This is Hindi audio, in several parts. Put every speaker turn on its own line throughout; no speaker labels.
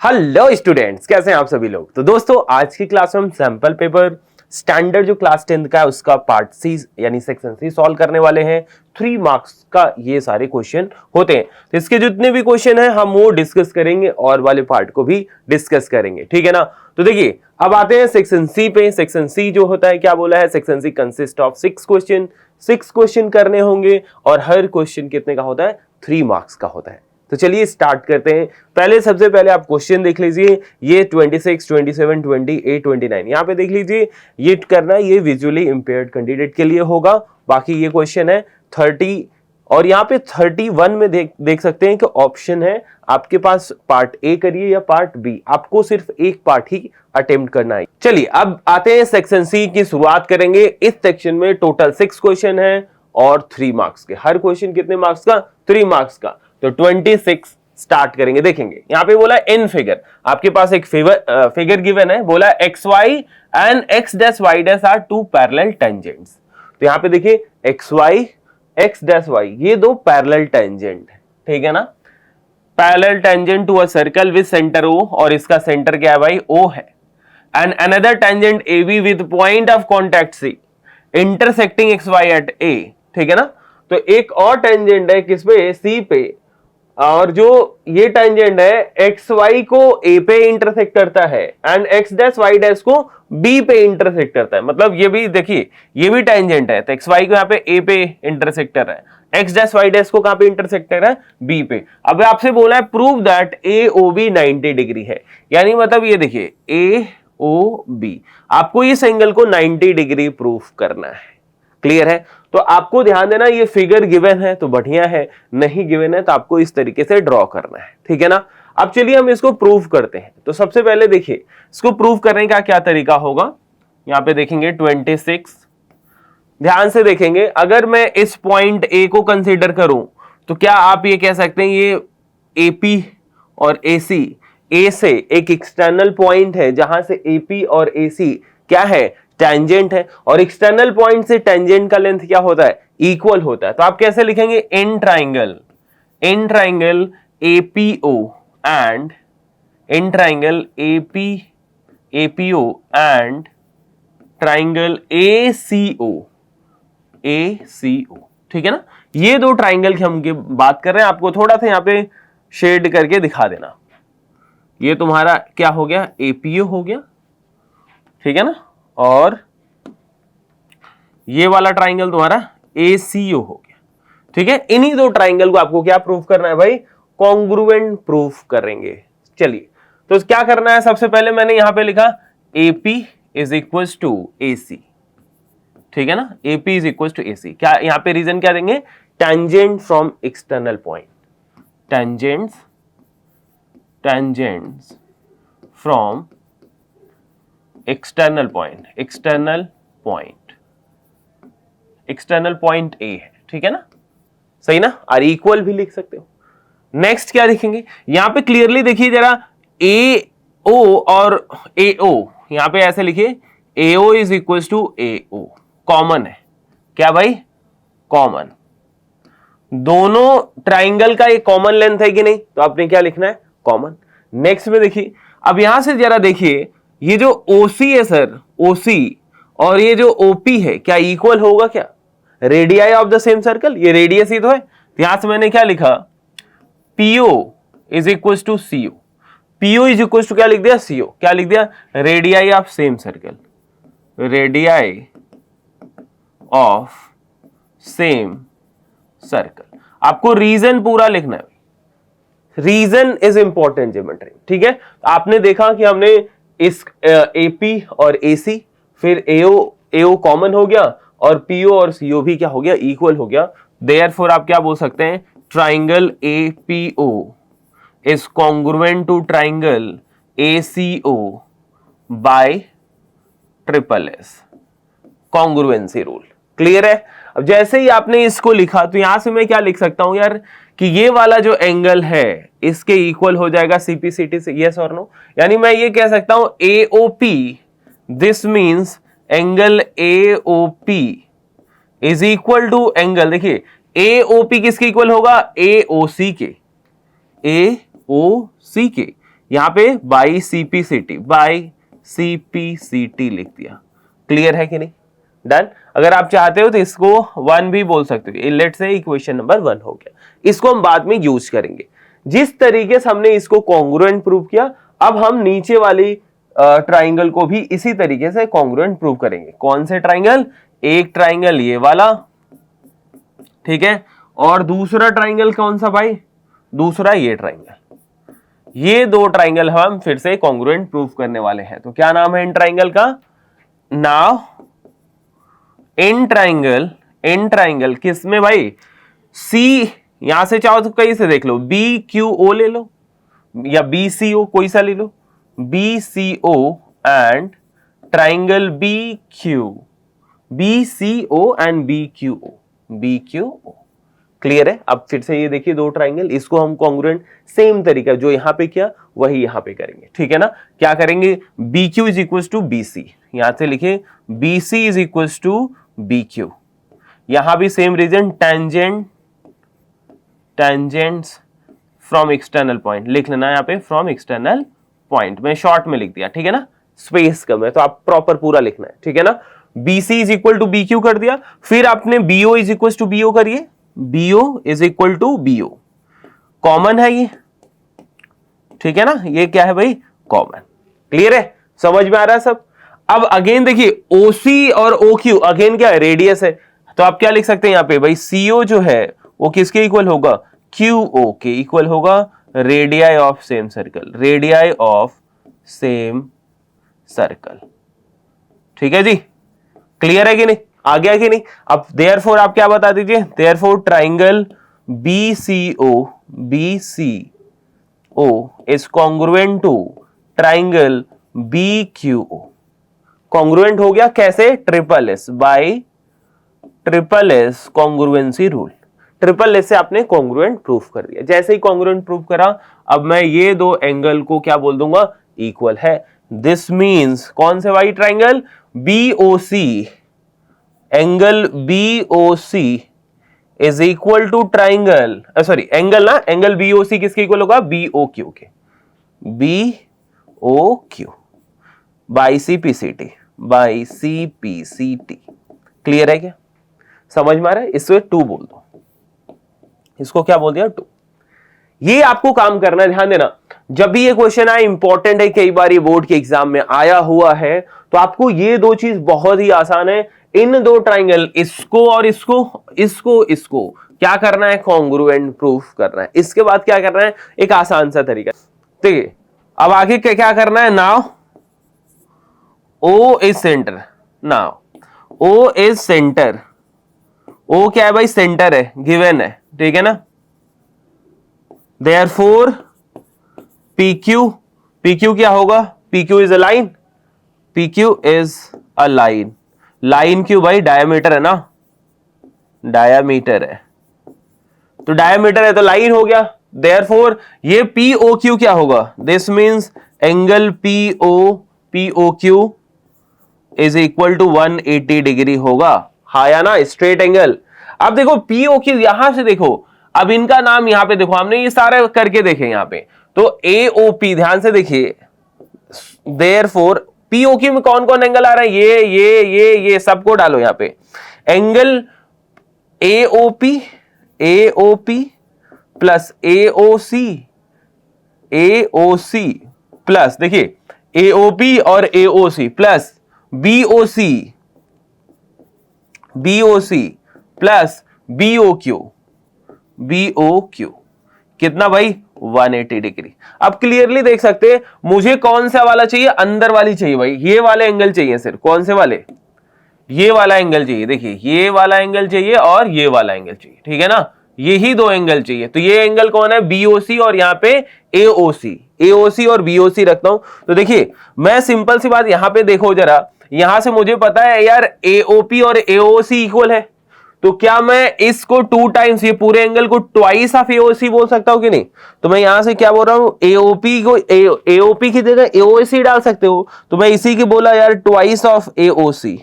हेलो स्टूडेंट्स, कैसे हैं आप सभी लोग। तो दोस्तों आज की क्लास में हम सैंपल पेपर स्टैंडर्ड जो क्लास 10th का है उसका पार्ट सी यानी सेक्शन सी सॉल्व करने वाले हैं। 3 मार्क्स का ये सारे क्वेश्चन होते हैं, तो इसके जितने भी क्वेश्चन हैं हम वो डिस्कस करेंगे और वाले पार्ट को भी डिस्कस करेंगे, ठीक है ना। तो देखिए अब आते हैं सेक्शन सी पे। सेक्शन सी जो होता है क्या बोला है, section C consist of 6 question करने होंगे और हर क्वेश्चन कितने का होता है, 3 मार्क्स का होता है। तो चलिए स्टार्ट करते हैं। सबसे पहले आप क्वेश्चन देख लीजिए, ये 26, 27, 28, 29 यहाँ पे देख लीजिए। ये करना ये विजुअली इंपेयर्ड कैंडिडेट के लिए होगा। बाकी ये क्वेश्चन है 30 और यहाँ पे 31 में देख सकते हैं कि ऑप्शन है आपके पास पार्ट ए करिए या पार्ट बी। आपको सिर्फ एक पार्ट ही अटेम्प्ट करना है। चलिए अब आते हैं सेक्शन सी की शुरुआत करेंगे। इस सेक्शन में टोटल 6 क्वेश्चन है और 3 मार्क्स के। हर क्वेश्चन कितने मार्क्स का, 3 मार्क्स का। तो 26 स्टार्ट करेंगे। देखेंगे यहाँ पे बोला इन फिगर, आपके पास एक फिगर गिवन है, बोला X Y and X dash Y dash are 2 parallel tangents. तो यहाँ पे देखिए X Y X dash Y ये 2 पैरेलल टेंजेंट है, ठीक है ना। Parallel tangent to a circle with centre O, और इसका सेंटर क्या है भाई, ओ है। And another tangent A B with point of contact C intersecting X Y at A, ठीक है ना। तो एक और टेंजेंट है किस पे, सी पे, और जो ये टेंजेंट है एक्स वाई को ए पे इंटरसेक्ट करता है and X dash Y dash को बी पे इंटरसेक्ट करता है। मतलब ये भी देखिए ये भी टेंजेंट है, तो एक्स वाई को यहाँ पे ए पे इंटरसेक्ट कर रहा है, एक्स डैश वाई डैश को कहां पे इंटरसेक्ट कर रहा है, बी पे। अब आपसे बोला है prove that A O B 90 degree है, यानी मतलब ये देखिए ए ओ बी, आपको इस एंगल को 90 डिग्री प्रूफ करना है। क्लियर है। तो आपको ध्यान देना ये फिगर गिवन है तो बढ़िया है, नहीं गिवन है तो आपको इस तरीके से ड्रॉ करना है, ठीक है ना। अब चलिए हम इसको प्रूव करते हैं। तो सबसे पहले देखिए इसको प्रूव करने का क्या तरीका होगा। यहां पे देखेंगे 26, ध्यान से देखेंगे। अगर मैं इस पॉइंट ए को कंसीडर करूं तो क्या आप ये कह सकते हैं ये एपी और एसी, ए से एक एक्सटर्नल पॉइंट है जहां से एपी और एसी क्या है, टेंजेंट है, और एक्सटर्नल पॉइंट से टेंजेंट का लेंथ क्या होता है, इक्वल होता है। तो आप कैसे लिखेंगे, in triangle APO and in triangle APO and triangle ACO, ठीक है ना। ये 2 ट्राइंगल की हम बात कर रहे हैं। आपको थोड़ा सा यहां पे शेड करके दिखा देना। ये तुम्हारा क्या हो गया, एपीओ हो गया, ठीक है ना, और ये वाला ट्राइंगल तुम्हारा एसीओ हो गया, ठीक है। इन्हीं 2 ट्राइंगल को आपको क्या प्रूफ करना है भाई, कॉन्ग्रुएंट प्रूफ करेंगे। चलिए तो क्या करना है, सबसे पहले मैंने यहां पे लिखा AP is equal to AC, ठीक है ना। AP is equal to AC, क्या यहां पे रीजन क्या देंगे, tangent from external point, tangents from external point A है, ठीक है ना, सही ना। और इक्वल भी लिख सकते हो। नेक्स्ट क्या लिखेंगे, यहां पे क्लियरली देखिए जरा ए ओ और ए ओ, यहां पे ऐसे लिखिए A O is equal to A O, common है क्या भाई, कॉमन। दोनों ट्राइंगल का एक कॉमन लेंथ है कि नहीं, तो आपने क्या लिखना है, कॉमन। नेक्स्ट में देखिए, अब यहां से जरा देखिए ये जो OC है सर, OC और ये जो OP है क्या इक्वल होगा क्या, radii of the same circle, ये रेडियस ही तो है। यहां से मैंने क्या लिखा, PO is equal to CO, PO is equal to क्या लिख दिया, CO, क्या लिख दिया, radii of same circle, radii of same circle. आपको रीजन पूरा लिखना है, रीजन इज इंपॉर्टेंट ज्योमेट्री, ठीक है। आपने देखा कि हमने इस AP और AC, फिर AO कॉमन हो गया और PO और CO भी क्या हो गया, इक्वल हो गया। देयरफॉर आप क्या बोल सकते हैं, triangle APO is congruent to triangle ACO by SSS, congruency rule. Clear है। अब जैसे ही आपने इसको लिखा तो यहां से मैं क्या लिख सकता हूं यार, कि ये वाला जो एंगल है इसके इक्वल हो जाएगा CPCT से, यस और नो। यानी मैं ये कह सकता हूं AOP, this means angle AOP is equal to angle, देखिए AOP किसके इक्वल होगा, AOC के, AOC के, यहाँ पे बाई CPCT, बाई CPCT लिख दिया। क्लियर है कि नहीं? डन। अगर आप चाहते हो तो इसको 1 भी बोल सकते हो। लेट्स से इक्वेशन नंबर 1 हो गया। इसको हम बाद में यूज करेंगे। जिस तरीके से हमने इसको कॉन्ग्रुएंट प्रूव किया, अब हम नीचे वाली ट्राइंगल को भी इसी तरीके से कॉन्ग्रुएंट प्रूव करेंगे। कौन से ट्राइंगल? एक ट्राइंगल ये वाला, ठीक है, और दूसरा ट्राइंगल कौन सा भाई? दूसरा ये ट्राइंगल। ये दो ट्राइंगल हम फिर से कॉन्ग्रुएंट प्रूव करने वाले हैं। तो क्या नाम है इन ट्राइंगल का? नाउ इन ट्राइंगल किसमें भाई? सी, यहां से चाहो तो कहीं से देख लो, BQO ले लो या BCO, कोई सा ले लो, BCO and triangle BCO and BQO। Clear है? अब फिर से ये देखिए दो ट्राइंगल, इसको हम कॉन्ग्रुएंट सेम तरीका जो यहां पे किया वही यहां पे करेंगे। ठीक है ना? क्या करेंगे? BQ is equal to BC, यहां से लिखे BC is equal to BQ। यहां भी same reason, tangents from external point लिख लेना, यहाँ पे फ्रॉम एक्सटर्नल पॉइंट मैं शॉर्ट में लिख दिया। ठीक है ना? स्पेस कम है तो आप प्रॉपर पूरा लिखना है। ठीक है ना? BC is equal to BQ कर दिया, फिर आपने BO is equal to BO करिए, BO is equal to BO। Common है ये, ठीक है ना? ये क्या है भाई? कॉमन। क्लियर है? समझ में आ रहा है सब? अब अगेन देखिए OC और OQ अगेन क्या है? रेडियस है। तो आप क्या लिख सकते हैं यहाँ पे भाई? CO जो है वो किसके इक्वल होगा? QO के इक्वल होगा, radii of same circle, radii of same circle. ठीक है जी? क्लियर है कि नहीं? आ गया कि नहीं? अब देयरफॉर आप क्या बता दीजिए? Therefore triangle BCO is congruent to triangle BQO। Congruent हो गया कैसे? Triple S, by triple S congruency rule. Triple S से आपने कॉन्ग्रुएंट प्रूफ कर दिया। जैसे ही कॉन्ग्रुएंट प्रूफ करा, अब मैं ये दो एंगल को क्या बोल दूंगा? इक्वल है। दिस मींस कौन से भाई? Triangle BOC, angle BOC is equal to triangle, sorry angle ना, एंगल BOC किसके इक्वल होगा? BOQ के, BOQ बाई CPCT। क्लियर है क्या? समझ में आ रहा है? इसको 2 बोल दो, इसको क्या बोल दिया? 2। ये आपको काम करना है, ध्यान देना। जब भी ये क्वेश्चन आए, इंपॉर्टेंट है, कई बार ये बोर्ड के एग्जाम में आया हुआ है, तो आपको ये दो चीज बहुत ही आसान है। इन दो ट्राइंगल, इसको और इसको क्या करना है? कॉन्ग्रुएंट प्रूफ करना है। इसके बाद क्या करना है? एक आसान सा तरीका। ठीक है, अब आगे क्या करना है? Now O is centre, now O is centre. O क्या है भाई? सेंटर है, गिवन है। ठीक है ना? Therefore PQ क्या होगा? PQ is a line, PQ is a line. Line क्यों भाई? डायमीटर है ना, डायमीटर है, तो डायमीटर है तो लाइन हो गया। Therefore ये POQ क्या होगा? This means angle POQ is equal to 180 degree होगा। हाँ या ना? Straight angle. अब देखो POQ, यहां से देखो, अब इनका नाम यहां पे देखो, हमने ये सारे करके देखे यहां पे। तो AOP, ध्यान से देखिए, देयरफॉर POQ में कौन कौन एंगल आ रहा है? ये सबको डालो यहां पे। Angle AOP plus AOC plus, देखिए AOP और AOC plus BOC plus BOQ कितना भाई? 180 डिग्री। अब क्लियरली देख सकते हैं, मुझे कौन सा वाला चाहिए? अंदर वाली चाहिए भाई, ये वाले एंगल चाहिए सिर्फ। कौन से वाले? ये वाला एंगल चाहिए। देखिए ये वाला एंगल चाहिए और ये वाला एंगल चाहिए। ठीक है ना? यही दो एंगल चाहिए। तो ये एंगल कौन है? BOC और यहाँ पे AOC और BOC रखता हूं। तो देखिए मैं सिंपल सी बात, यहां पे देखो जरा, यहां से मुझे पता है यार AOP और AOC इक्वल है, तो क्या मैं इसको 2 टाइम्स, ये पूरे एंगल को ट्वाइस ऑफ AOC बोल सकता हूं कि नहीं? तो मैं यहां से क्या बोल रहा हूं? AOP को AOP की जगह AOC डाल सकते हो, तो मैं इसी की बोला यार, ट्वाइस ऑफ AOC।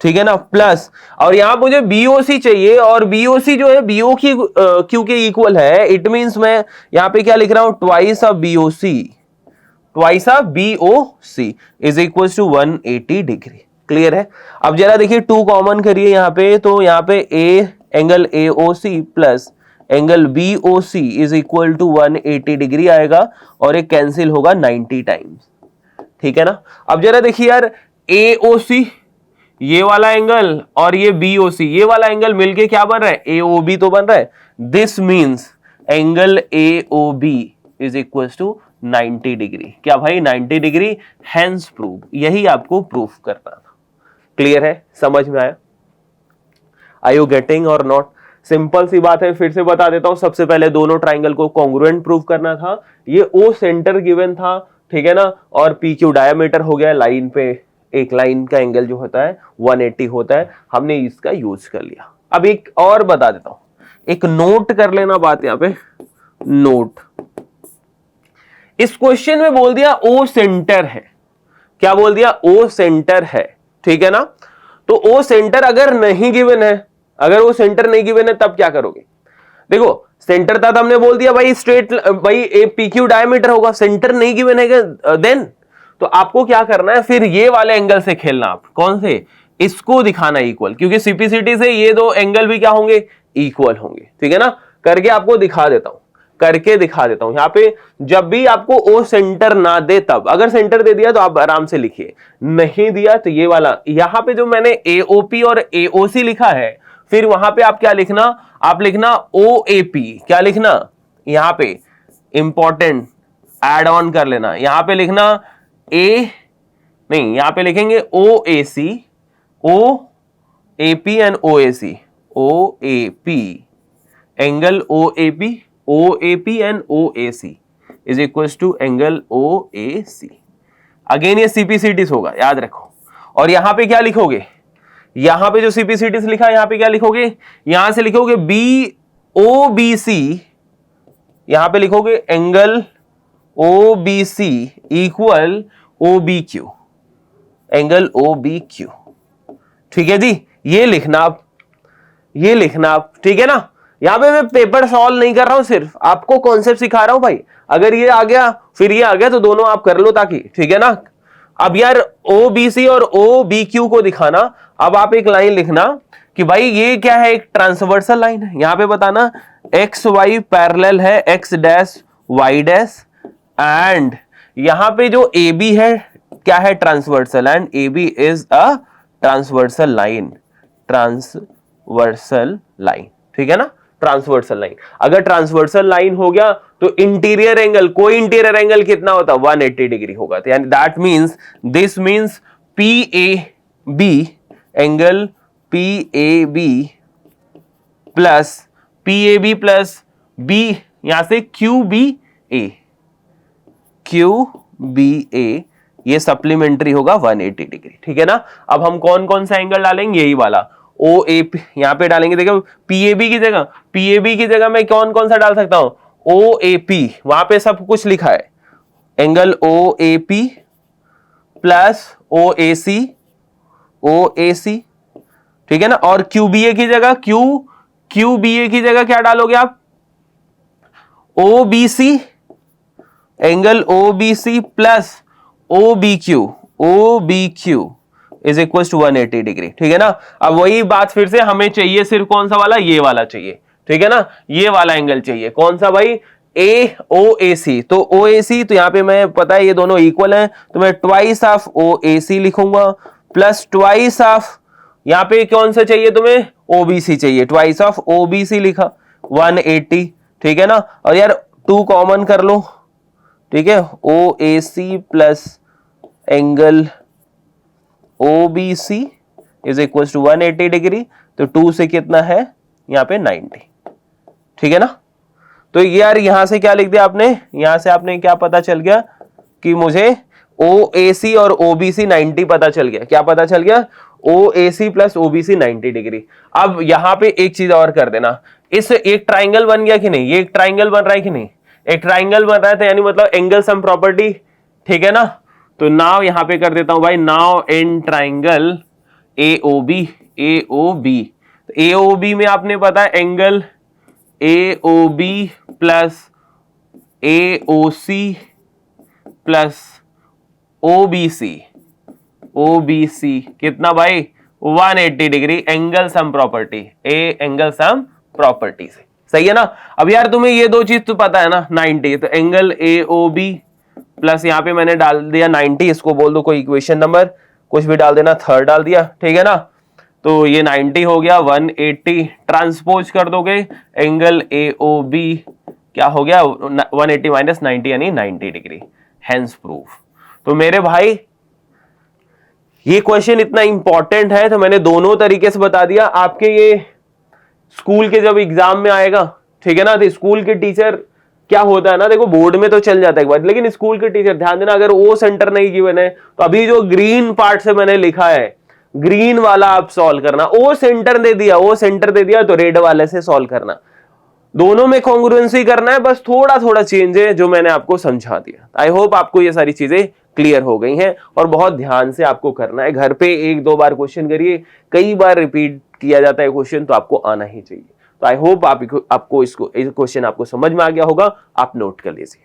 ठीक है ना? प्लस, और यहां मुझे BOC चाहिए, और BOC जो है BOQ के इक्वल है। इट मींस मैं यहां पे क्या लिख रहा हूं? Twice of BOC। Twice of BOC is equal to 180 degree. Clear है? अब जरा देखिए 2 कॉमन करिए यहाँ पे, तो यहाँ पे angle AOC plus angle BOC is equal to 180 degree आएगा और ये कैंसिल होगा 90 टाइम्स। ठीक है ना? अब जरा देखिए यार, AOC ये वाला एंगल और ये BOC ये वाला एंगल मिलके क्या बन रहा है? AOB तो बन रहा है। This means angle AOB is equal to 90 degree. क्या भाई? 90 डिग्री। हेंस प्रूव, यही आपको प्रूफ करना था। क्लियर है? समझ में आया? आर यू गेटिंग और नॉट? सिंपल सी बात है, फिर से बता देता हूं। सबसे पहले दोनों ट्राइंगल को कॉन्ग्रुएंट प्रूव करना था। ये O सेंटर गिवन था, ठीक है ना, और PQ डायमीटर हो गया। लाइन पे एक लाइन का एंगल जो होता है 180 होता है, हमने इसका यूज कर लिया। अब एक और बता देता हूं, एक नोट कर लेना बात यहां पे। नोट, इस क्वेश्चन में बोल दिया O सेंटर है। क्या बोल दिया? O सेंटर है। ठीक है ना? तो O सेंटर अगर नहीं गिवन है, अगर वो सेंटर नहीं गिवन है तब क्या करोगे? देखो सेंटर था तो हमने बोल दिया भाई स्ट्रेट, भाई PQ डायमीटर होगा। सेंटर नहीं गिवन है देन तो आपको क्या करना है? फिर ये वाले एंगल से खेलना। आप कौन से? इसको दिखाना इक्वल, क्योंकि CPCT से ये दो एंगल भी क्या होंगे? इक्वल होंगे। ठीक है ना? करके आपको दिखा देता हूं, करके दिखा देता हूं। यहां पे जब भी आपको O सेंटर ना दे तब, अगर सेंटर दे दिया तो आप आराम से लिखिए, नहीं दिया तो ये वाला, यहां पे जो मैंने AOP और AOC लिखा है, फिर वहां पे आप क्या लिखना? आप लिखना OAP। क्या लिखना? यहां पे इंपॉर्टेंट एड ऑन कर लेना, यहां पे लिखना नहीं, यहां पे लिखेंगे OAC, OAP and OAC, OAP angle OAP and OAC is equal to angle OAC। Again ये CPCT होगा, याद रखो। और यहां पे क्या लिखोगे? यहां पे जो CPCT लिखा है, यहां पे क्या लिखोगे? यहां से लिखोगे BOBC, यहां पे लिखोगे angle OBC equal OBQ, angle OBQ। ठीक है जी? ये लिखना आप, ये लिखना आप। ठीक है ना? यहां पे मैं पेपर सॉल्व नहीं कर रहा हूं, सिर्फ आपको कॉन्सेप्ट सिखा रहा हूं भाई। अगर ये आ गया फिर ये आ गया तो दोनों आप कर लो ताकि, ठीक है ना? अब यार OBC और OBQ को दिखाना। अब आप एक लाइन लिखना कि भाई ये क्या है? एक ट्रांसवर्सल लाइन है। यहां पे बताना XY पैरेलल है X dash Y dash, and यहां पे जो AB है क्या है? Transversal, and AB is a transversal line, transversal line. ठीक है ना? Transversal line. अगर ट्रांसवर्सल लाइन हो गया तो इंटीरियर एंगल, कोई इंटीरियर एंगल कितना होता? 180 डिग्री होगा। तो यानी that means, this means PAB angle PAB plus B, यहां से QBA ये सप्लीमेंट्री होगा 180 डिग्री। ठीक है ना? अब हम कौन कौन सा एंगल डालेंगे? यही वाला OAP यहां पे डालेंगे। देखो PAB की जगह मैं कौन कौन सा डाल सकता हूं? OAP, वहां पे सब कुछ लिखा है। एंगल OAP प्लस OAC, ठीक है ना? और QBA की जगह QBA की जगह क्या डालोगे आप? OBC, angle OBC plus OBQ is equal to 180 degree. ठीक है ना? अब वही बात फिर से, हमें चाहिए सिर्फ कौन सा वाला? ये वाला चाहिए। ठीक है ना? ये वाला एंगल चाहिए। कौन सा भाई? OAC। तो OAC, तो यहां पे मैं पता है ये दोनों इक्वल हैं, तो मैं ट्वाइस ऑफ OAC लिखूंगा प्लस ट्वाइस ऑफ, यहां पे कौन सा चाहिए तुम्हें? OBC चाहिए। ट्वाइस ऑफ OBC लिखा 180। ठीक है ना? और यार 2 कॉमन कर लो। ठीक है? OAC plus angle OBC is equal to 180 degree. तो 2 से कितना है? यहां पे 90। ठीक है ना? तो यार यहां से क्या लिख दिया आपने? यहां से आपने क्या पता चल गया कि मुझे OAC और OBC 90 पता चल गया। क्या पता चल गया? OAC plus OBC 90 degree. अब यहां पे एक चीज और कर देना, इस एक ट्राइंगल बन गया कि नहीं? ये एक ट्राइंगल बन रहा है कि नहीं? एक ट्राइंगल बन रहा है, तो यानी मतलब एंगल सम प्रॉपर्टी। ठीक है ना? तो नाउ यहां पे कर देता हूं भाई, नाउ इन ट्राइंगल AOB तो AOB में आपने पता है angle AOB plus AOC plus OBC, OBC कितना भाई 180 degree angle sum property, A angle sum property से, सही है ना। अब यार तुम्हें ये दो चीज तो पता है ना 90, तो एंगल AOB प्लस यहाँ पे मैंने डाल दिया 90, इसको बोल दो कोई इक्वेशन नंबर, कुछ भी डाल देना, थर्ड डाल दिया, ठीक है ना। तो ये 90 हो गया, 180 ट्रांसपोज कर दोगे, एंगल AOB क्या हो गया 180 माइनस 90 यानी 90 डिग्री, हेंस प्रूफ। तो मेरे भाई ये क्वेश्चन इतना इंपॉर्टेंट है तो मैंने दोनों तरीके से बता दिया। आपके ये स्कूल के जब एग्जाम में आएगा, ठीक है ना, तो स्कूल के टीचर क्या होता है ना, देखो बोर्ड में तो चल जाता है एक बार, लेकिन स्कूल के टीचर ध्यान देना, अगर ओ सेंटर नहीं गिवन है तो अभी जो ग्रीन पार्ट से मैंने लिखा है, ग्रीन वाला आप सॉल्व करना, ओ सेंटर दे दिया, ओ सेंटर दे दिया तो रेड वाले से सॉल्व करना, दोनों में कॉन्ग्रुएंसी करना है, बस थोड़ा थोड़ा चेंज है जो मैंने आपको समझा दिया। आई होप आपको ये सारी चीजें क्लियर हो गई हैं और बहुत ध्यान से आपको करना है, घर पे एक दो बार क्वेश्चन करिए, कई बार रिपीट किया जाता है क्वेश्चन, तो आपको आना ही चाहिए। तो आई होप आपको इसको क्वेश्चन आपको समझ में आ गया होगा, आप नोट कर लीजिए,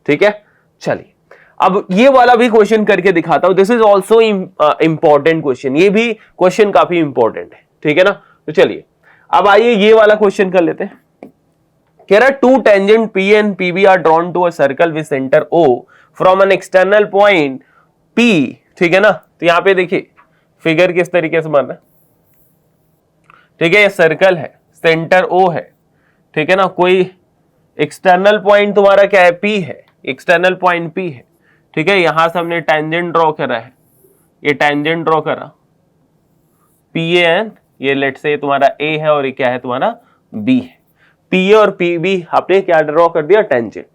ठीक है। चलिए अब ये वाला भी क्वेश्चन करके दिखाता हूं, this is also important question, ये भी क्वेश्चन काफी इंपॉर्टेंट है, ठीक है ना। तो चलिए अब आइए ये वाला क्वेश्चन कर लेते हैं। कह रहा two tangent P and PB are drawn to a circle with centre O from an external point P, ठीक है ना। तो यहां पे देखिए फिगर किस तरीके से बन रहा है, ठीक है, ये सर्कल है, सेंटर O है, ठीक है ना, कोई एक्सटर्नल पॉइंट तुम्हारा क्या है P है, एक्सटर्नल पॉइंट P है, ठीक है। यहां से हमने टेंजेंट ड्रॉ करा है, ये टेंजेंट ड्रॉ करा PAN, ये लेट से तुम्हारा A है और ये क्या है तुम्हारा B है, PA और PB आपने क्या ड्रॉ कर दिया टेंजेंट।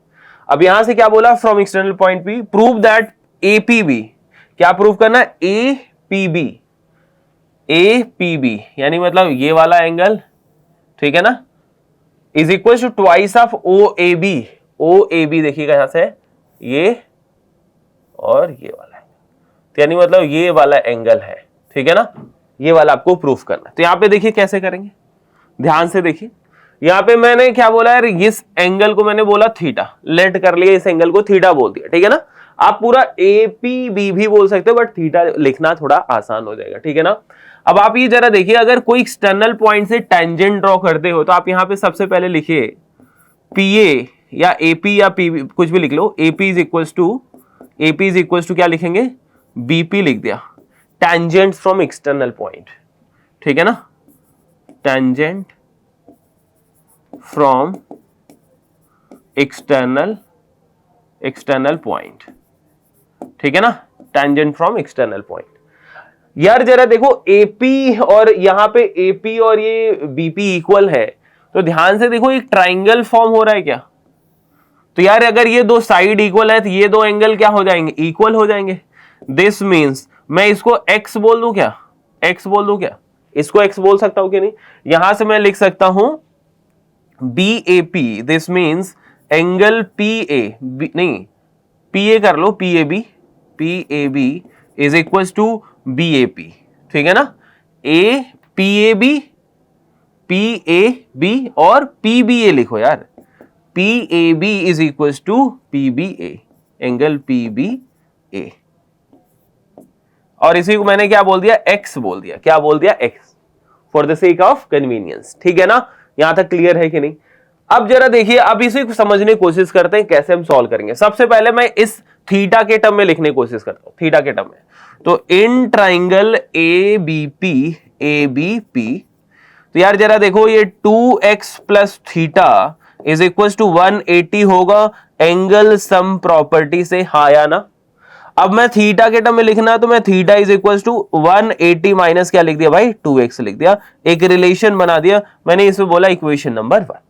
अब यहां से क्या बोला from external point P prove that APB, क्या प्रूव करना APB, APB यानी मतलब ये वाला एंगल, ठीक है ना, is equal to twice of OAB, OAB देखिएगा यहां से ये और ये वाला एंगल, तो यानी मतलब ये वाला एंगल है, ठीक है ना, ये वाला आपको प्रूफ करना है। तो यहां पे देखिए कैसे करेंगे, ध्यान से देखिए, यहां पे मैंने क्या बोला यार, इस एंगल को मैंने बोला थीटा, लेट कर लिया, इस एंगल को थीटा बोल दिया, ठीक है ना। आप पूरा APB भी बोल सकते हो बट थीटा लिखना थोड़ा आसान हो जाएगा, ठीक है ना। अब आप ये जरा देखिए, अगर कोई एक्सटर्नल पॉइंट से टेंजेंट ड्रॉ करते हो तो आप यहां पे सबसे पहले लिखिए PA या AP या PB कुछ भी लिख लो, AP इज इक्वल्स टू क्या लिखेंगे BP लिख दिया, टेंजेंट फ्रॉम एक्सटर्नल पॉइंट, ठीक है ना, टेंजेंट फ्रॉम एक्सटर्नल पॉइंट, ठीक है ना, टेंजेंट फ्रॉम एक्सटर्नल पॉइंट। यार जरा देखो AP और यहां पे AP और ये BP इक्वल है, तो ध्यान से देखो एक ट्राइंगल फॉर्म हो रहा है क्या, तो यार अगर ये दो साइड इक्वल है तो ये दो एंगल क्या हो जाएंगे, इक्वल हो जाएंगे। दिस मीन्स मैं इसको x बोल दूं क्या, x बोल दूं क्या, इसको x बोल सकता हूं कि नहीं, यहां से मैं लिख सकता हूं BAP, दिस मीन्स एंगल नहीं PA कर लो, PAB is equal to BAP, ठीक है ना, PAB और PBA लिखो यार, PAB is equal to PBA, angle PBA, और इसी को मैंने क्या बोल दिया x बोल दिया, क्या बोल दिया x, for the sake of convenience, ठीक है ना। यहां तक क्लियर है कि नहीं। अब जरा देखिए, अब इसी को समझने की कोशिश करते हैं कैसे हम सॉल्व करेंगे। सबसे पहले मैं इस थीटा के टर्म में लिखने की कोशिश करता हूं, थीटा के टर्म में, तो इन ट्राइंगल ABP, तो यार जरा देखो ये 2x plus theta is equal to 180 होगा एंगल सम प्रॉपर्टी से, हाँ या ना। अब मैं थीटा के टर्म में लिखना है तो मैं theta is equal to 180 minus क्या लिख दिया भाई 2x लिख दिया, एक रिलेशन बना दिया मैंने, इसमें बोला इक्वेशन नंबर 1,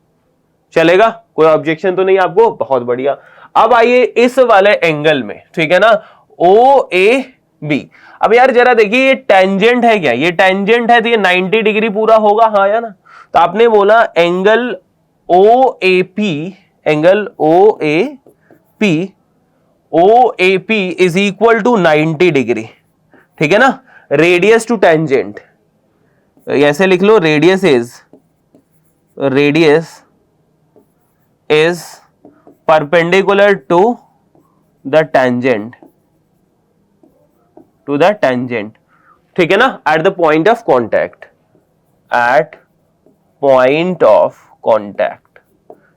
चलेगा, कोई ऑब्जेक्शन तो नहीं आपको, बहुत बढ़िया। अब आइए इस वाले एंगल में, ठीक है ना, OAB। अब यार जरा देखिए ये टेंजेंट है क्या, ये टेंजेंट है तो ये 90 डिग्री पूरा होगा, हाँ या ना। तो आपने बोला angle OAP is equal to 90 degree, ठीक है ना। रेडियस टू टेंजेंट ऐसे लिख लो, radius is perpendicular to the tangent, to the tangent, ठीक है ना, at the point of contact, at point of contact,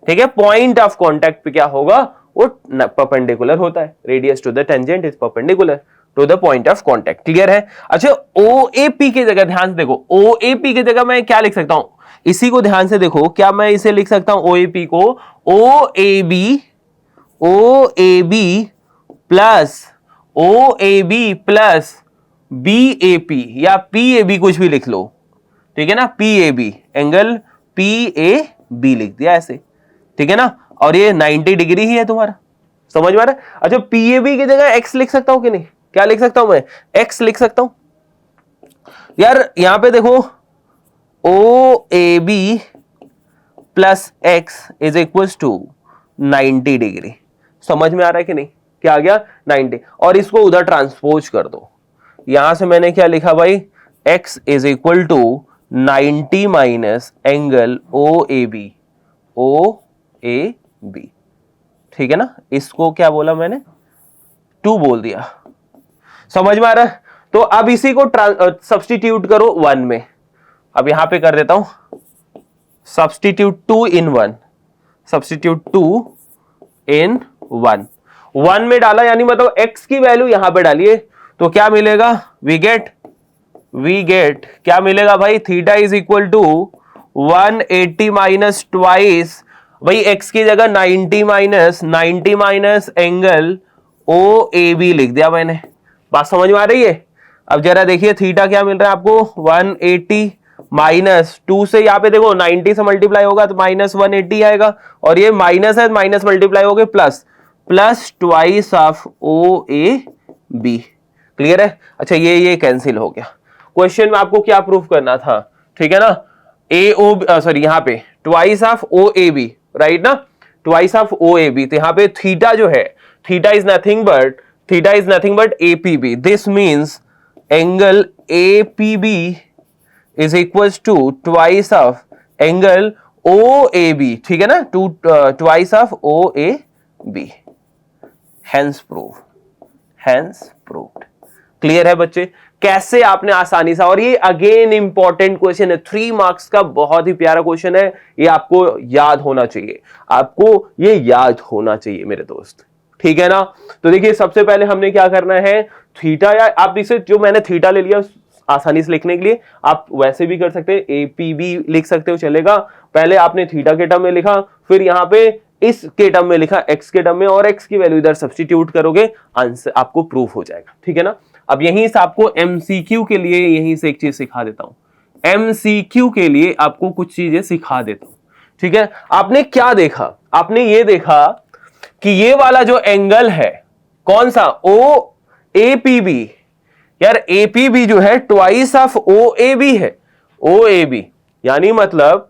ठीक है, पॉइंट ऑफ कॉन्टैक्ट पे क्या होगा, वो परपेंडिकुलर होता है, radius to the tangent is perpendicular to the point of contact, clear है। अच्छा OAP की जगह ध्यान से देखो, OAP की जगह मैं क्या लिख सकता हूं, इसी को ध्यान से देखो, क्या मैं इसे लिख सकता हूं OAP को OAB प्लस BAP या PAB, कुछ भी लिख लो, ठीक है ना, PAB, एंगल PAB लिख दिया ऐसे, ठीक है ना, और ये 90 डिग्री ही है तुम्हारा, समझ में आ रहा है। अच्छा PAB की जगह X लिख सकता हूं कि नहीं, क्या लिख सकता हूं मैं, X लिख सकता हूं यार, यहां पे देखो OAB plus X is equal to 90 degree, समझ में आ रहा है कि नहीं, क्या आ गया 90, और इसको उधर ट्रांसपोज कर दो, यहां से मैंने क्या लिखा भाई, X is equal to 90 minus angle OAB, ठीक है ना, इसको क्या बोला मैंने, 2 बोल दिया, समझ में आ रहा है। तो अब इसी को सब्स्टिट्यूट करो 1 में, अब यहां पे कर देता हूं सब्स्टिट्यूट 2 in 1, सब्स्टिट्यूट 2 in 1, 1 में डाला यानी मतलब x की वैल्यू यहां पे डालिए, तो क्या मिलेगा, वी गेट क्या मिलेगा भाई, theta is equal to 180 minus twice, भाई x की जगह 90 माइनस एंगल OAB लिख दिया मैंने, बात समझ में आ रही है। अब जरा देखिए थीटा क्या मिल रहा है आपको, 180 माइनस 2 से यहाँ पे देखो 90 से मल्टीप्लाई होगा तो माइनस 180 आएगा, और ये माइनस है, माइनस मल्टीप्लाई हो गए plus twice of OAB, clear है। अच्छा ये कैंसिल हो गया, क्वेश्चन में आपको क्या प्रूफ करना था, ठीक है ना, सॉरी यहाँ पे ट्वाइस ऑफ OAB, राइट ना, ट्वाइस ऑफ OAB, तो यहाँ पे थीटा जो है, theta is nothing but APB, this means angle APB is equals to twice of angle OAB, ठीक है ना, twice of OAB, hence proved, clear है बच्चे, कैसे आपने आसानी से, और ये अगेन इंपॉर्टेंट क्वेश्चन है, 3 मार्क्स का बहुत ही प्यारा क्वेश्चन है, ये आपको याद होना चाहिए, मेरे दोस्त, ठीक है ना। तो देखिए सबसे पहले हमने क्या करना है, थीटा, या आप इसे जो मैंने थीटा ले लिया आसानी से लिखने के लिए, आप वैसे भी कर सकते हैं, APB लिख सकते हो, चलेगा, पहले आपने थीटा के टर्म में लिखा, फिर यहां पे इस के टर्म में लिखा, x के टर्म में, और x की वैल्यू इधर सब्स्टिट्यूट करोगे, आंसर आपको प्रूफ हो जाएगा, ठीक है ना। अब यहीं से आपको MCQ के लिए यहीं से एक चीज सिखा देता हूं, MCQ के लिए आपको कुछ चीजें सिखा देता हूं, ठीक है। आपने क्या देखा, आपने ये देखा कि ये वाला जो एंगल है कौन सा, OAPB, यार APB जो है ट्वाइस ऑफ OAB है, OAB यानी मतलब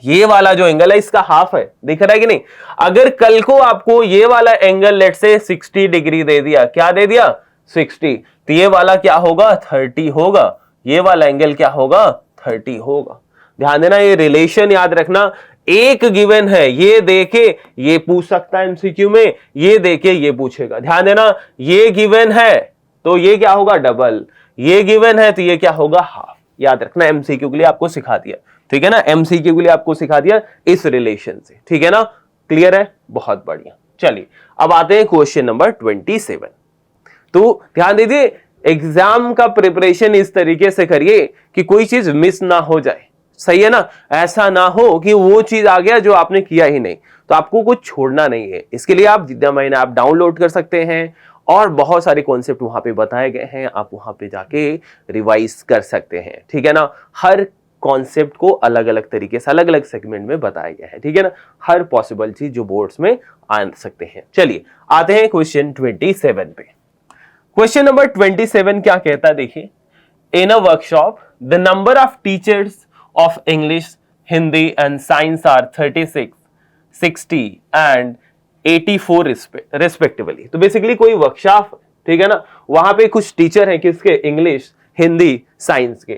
ये वाला जो एंगल है इसका हाफ है, दिख रहा है कि नहीं। अगर कल को आपको ये वाला एंगल लेट से 60 डिग्री दे दिया, क्या दे दिया 60, तो ये वाला क्या होगा 30 होगा, ये वाला एंगल क्या होगा 30 होगा। ध्यान देना, ये रिलेशन याद रखना, एक गिवन है, ये देके ये पूछ सकता है एमसीक्यू में, ये देके ये पूछेगा, ध्यान देना, ये गिवन है तो ये क्या होगा डबल, ये गिवन है तो ये क्या होगा हाफ, याद रखना, एमसीक्यू के लिए आपको सिखा दिया, ठीक है ना, एमसीक्यू के लिए आपको सिखा दिया इस रिलेशन से, ठीक है ना, क्लियर है, बहुत बढ़िया। चलिए अब आते हैं क्वेश्चन नंबर 27। तो ध्यान दीजिए, एग्जाम का प्रिपरेशन इस तरीके से करिए कि कोई चीज मिस ना हो जाए, सही है ना, ऐसा ना हो कि वो चीज आ गया जो आपने किया ही नहीं, तो आपको कुछ छोड़ना नहीं है। इसके लिए आप जितना महीना आप डाउनलोड कर सकते हैं, और बहुत सारे कॉन्सेप्ट वहां पे बताए गए हैं, आप वहां पे जाके रिवाइज कर सकते हैं, ठीक है ना। हर कॉन्सेप्ट को अलग अलग तरीके से अलग अलग सेगमेंट में बताया गया है, ठीक है ना, हर पॉसिबल चीज जो बोर्ड्स में आ सकते हैं। चलिए आते हैं क्वेश्चन 27 पे। क्वेश्चन नंबर 27 क्या कहता है, देखिए, in a workshop the number of teachers of English, Hindi and Science are 36, 60 and 84 respectively। तो बेसिकली कोई वर्कशॉप, ठीक है ना, वहां पे कुछ टीचर हैं किसके, इंग्लिश, हिंदी, साइंस के।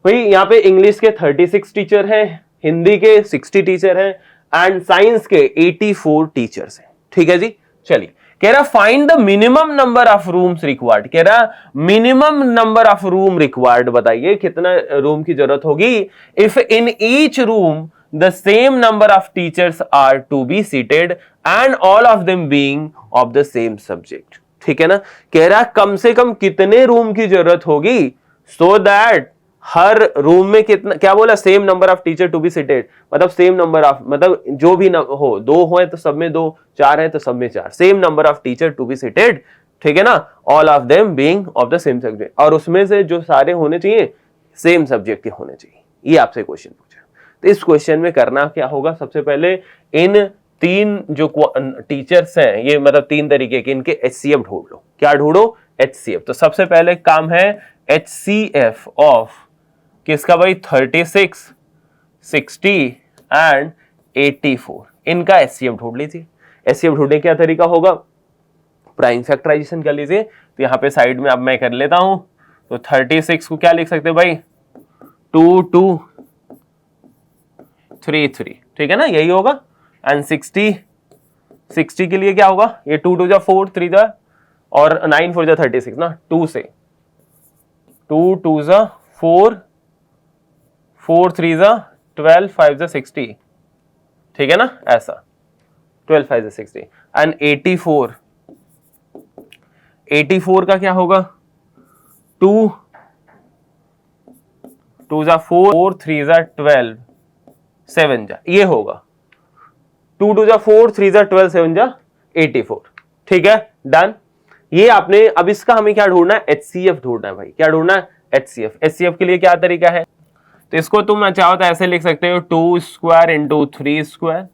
भाई यहाँ पे इंग्लिश के 36 टीचर हैं, हिंदी के 60 टीचर हैं, एंड साइंस के 84 टीचर्स हैं, ठीक है जी। चलिए कह रहा find the minimum number of rooms required, कह रहा minimum number of room required, बताइए कितना रूम की जरूरत होगी if in each room the same number of teachers are to be seated and all of them being of the same subject. ठीक है ना, कह रहा कम से कम कितने रूम की जरूरत होगी सो दैट हर रूम में कितना, क्या बोला, same number of teacher to be seated, मतलब सेम नंबर ऑफ, मतलब जो भी हो, 2 हो तो सब में 2, 4 है तो सब में 4, same number of teacher to be seated. ठीक है ना, all of them being of the same subject, और उसमें से जो सारे होने चाहिए सेम सब्जेक्ट के होने चाहिए। ये आपसे क्वेश्चन पूछा, तो इस क्वेश्चन में करना क्या होगा, सबसे पहले इन 3 जो टीचर्स हैं, ये मतलब 3 तरीके के, इनके HCF ढूंढ लो। क्या ढूंढो, HCF। तो सबसे पहले काम है HCF ऑफ किसका भाई, 36, 60 एंड 84, इनका HCF ढूंढ लीजिए। HCF ढूंढने क्या तरीका होगा, प्राइम फैक्टराइजेशन कर लीजिए। तो यहाँ पे साइड में अब मैं कर लेता हूं, तो 36 को क्या लिख सकते हैं भाई, 2 2 3 3, ठीक है ना, यही होगा। एंड 60 के लिए क्या होगा, ये 2 2 जा 4, 3 जा और 9 4 जा 36 ना, 2 से 2 2 जा 4, 4 3 जा 12, 5 जा 60, ठीक है ना, ऐसा 12 5 जा 60। एंड 84 का क्या होगा, 2 2 जा 4, 4 3 जा 12, 7 जा, ये होगा 2 2 जा 4, 3 जा 12, 7 जा 84। ठीक है, डन। ये आपने, अब इसका हमें क्या ढूंढना है, HCF ढूंढना है भाई। क्या ढूंढना है, HCF। HCF के लिए क्या तरीका है, तो इसको तुम चाहो तो ऐसे लिख सकते हो, 2 स्क्वायर इंटू 3 स्क्वायर,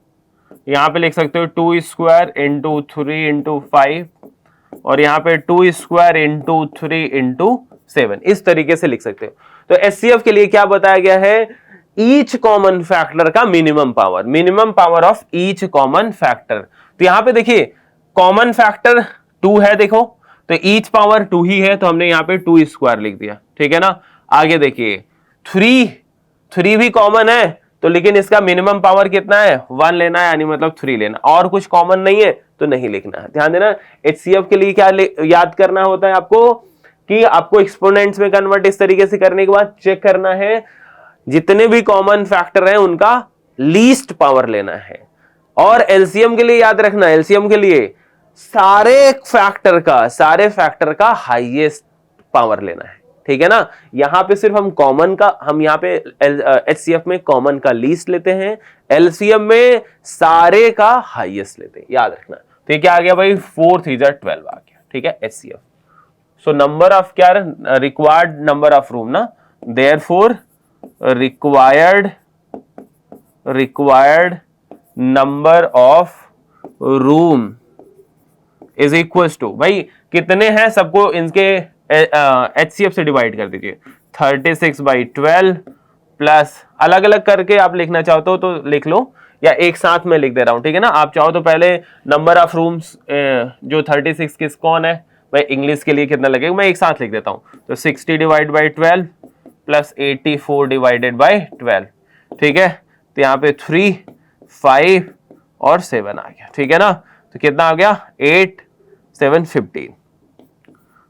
यहाँ पे लिख सकते हो 2 स्क्वायर इंटू 3 इंटू 5, और यहाँ पे 2 स्क्वायर इंटू 3 इंटू 7, इस तरीके से लिख सकते हो। तो HCF के लिए क्या बताया गया है, ईच कॉमन फैक्टर का minimum power of each common factor. तो यहां पे देखिए कॉमन फैक्टर 2 है, देखो तो ईच पावर 2 ही है, तो हमने यहाँ पे 2 स्क्वायर लिख दिया। ठीक है ना, आगे देखिए 3 भी कॉमन है, तो लेकिन इसका मिनिमम पावर कितना है, 1 लेना है, यानी मतलब 3 लेना, और कुछ कॉमन नहीं है तो नहीं लिखना है। ध्यान देना, HCF के लिए क्या याद करना होता है आपको, कि आपको एक्सपोनेंट्स में कन्वर्ट इस तरीके से करने के बाद चेक करना है जितने भी कॉमन फैक्टर हैं उनका लीस्ट पावर लेना है। और एलसीएम के लिए याद रखना, एलसीएम के लिए सारे फैक्टर का हाईएस्ट पावर लेना है। ठीक है ना, यहां पे सिर्फ हम कॉमन का, हम यहाँ पे HCF में कॉमन का लीस्ट लेते हैं, एलसीएम में सारे का हाईएस्ट लेते हैं, याद रखना। तो क्या आ गया भाई, 4 3 जा 12 आ गया। ठीक है, HCF। सो नंबर ऑफ क्या, रिक्वायर्ड नंबर ऑफ रूम ना, therefore required number of room is equals to, भाई कितने हैं सबको इनके HCF से डिवाइड कर दीजिए, 36/12 प्लस, अलग अलग करके आप लिखना चाहते हो तो लिख लो, या एक साथ में लिख दे रहा हूं। ठीक है ना, आप चाहो तो पहले नंबर ऑफ रूम्स जो 36 किस कौन है भाई, इंग्लिश के लिए कितना लगेगा, मैं एक साथ लिख देता हूं। तो 60 divide by 12 plus 84 divided by 12। ठीक है, तो यहाँ पे 3 5 और 7 आ गया। ठीक है ना, तो कितना आ गया, 8 7 15।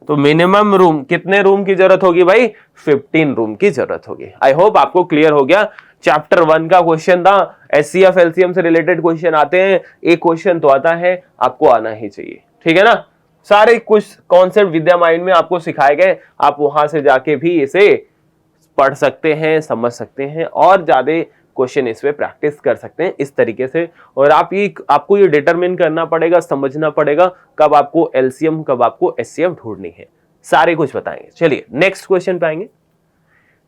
तो मिनिमम रूम, कितने रूम की जरूरत होगी भाई, 15 रूम की जरूरत होगी। आई होप आपको क्लियर हो गया। चैप्टर 1 का क्वेश्चन था, HCF LCM से रिलेटेड क्वेश्चन आते हैं, एक क्वेश्चन तो आता है, आपको आना ही चाहिए। ठीक है ना, सारे कुछ कॉन्सेप्ट विद्या माइंड में आपको सिखाए गए, आप वहां से जाके भी इसे पढ़ सकते हैं, समझ सकते हैं, और ज्यादा क्वेश्चन इस पे प्रैक्टिस कर सकते हैं इस तरीके से। और आपको ये डिटरमिन करना पड़ेगा, समझना पड़ेगा कब आपको LCM, कब आपको HCF ढूंढनी है, सारे कुछ बताएंगे। चलिए नेक्स्ट क्वेश्चन पे आएंगे।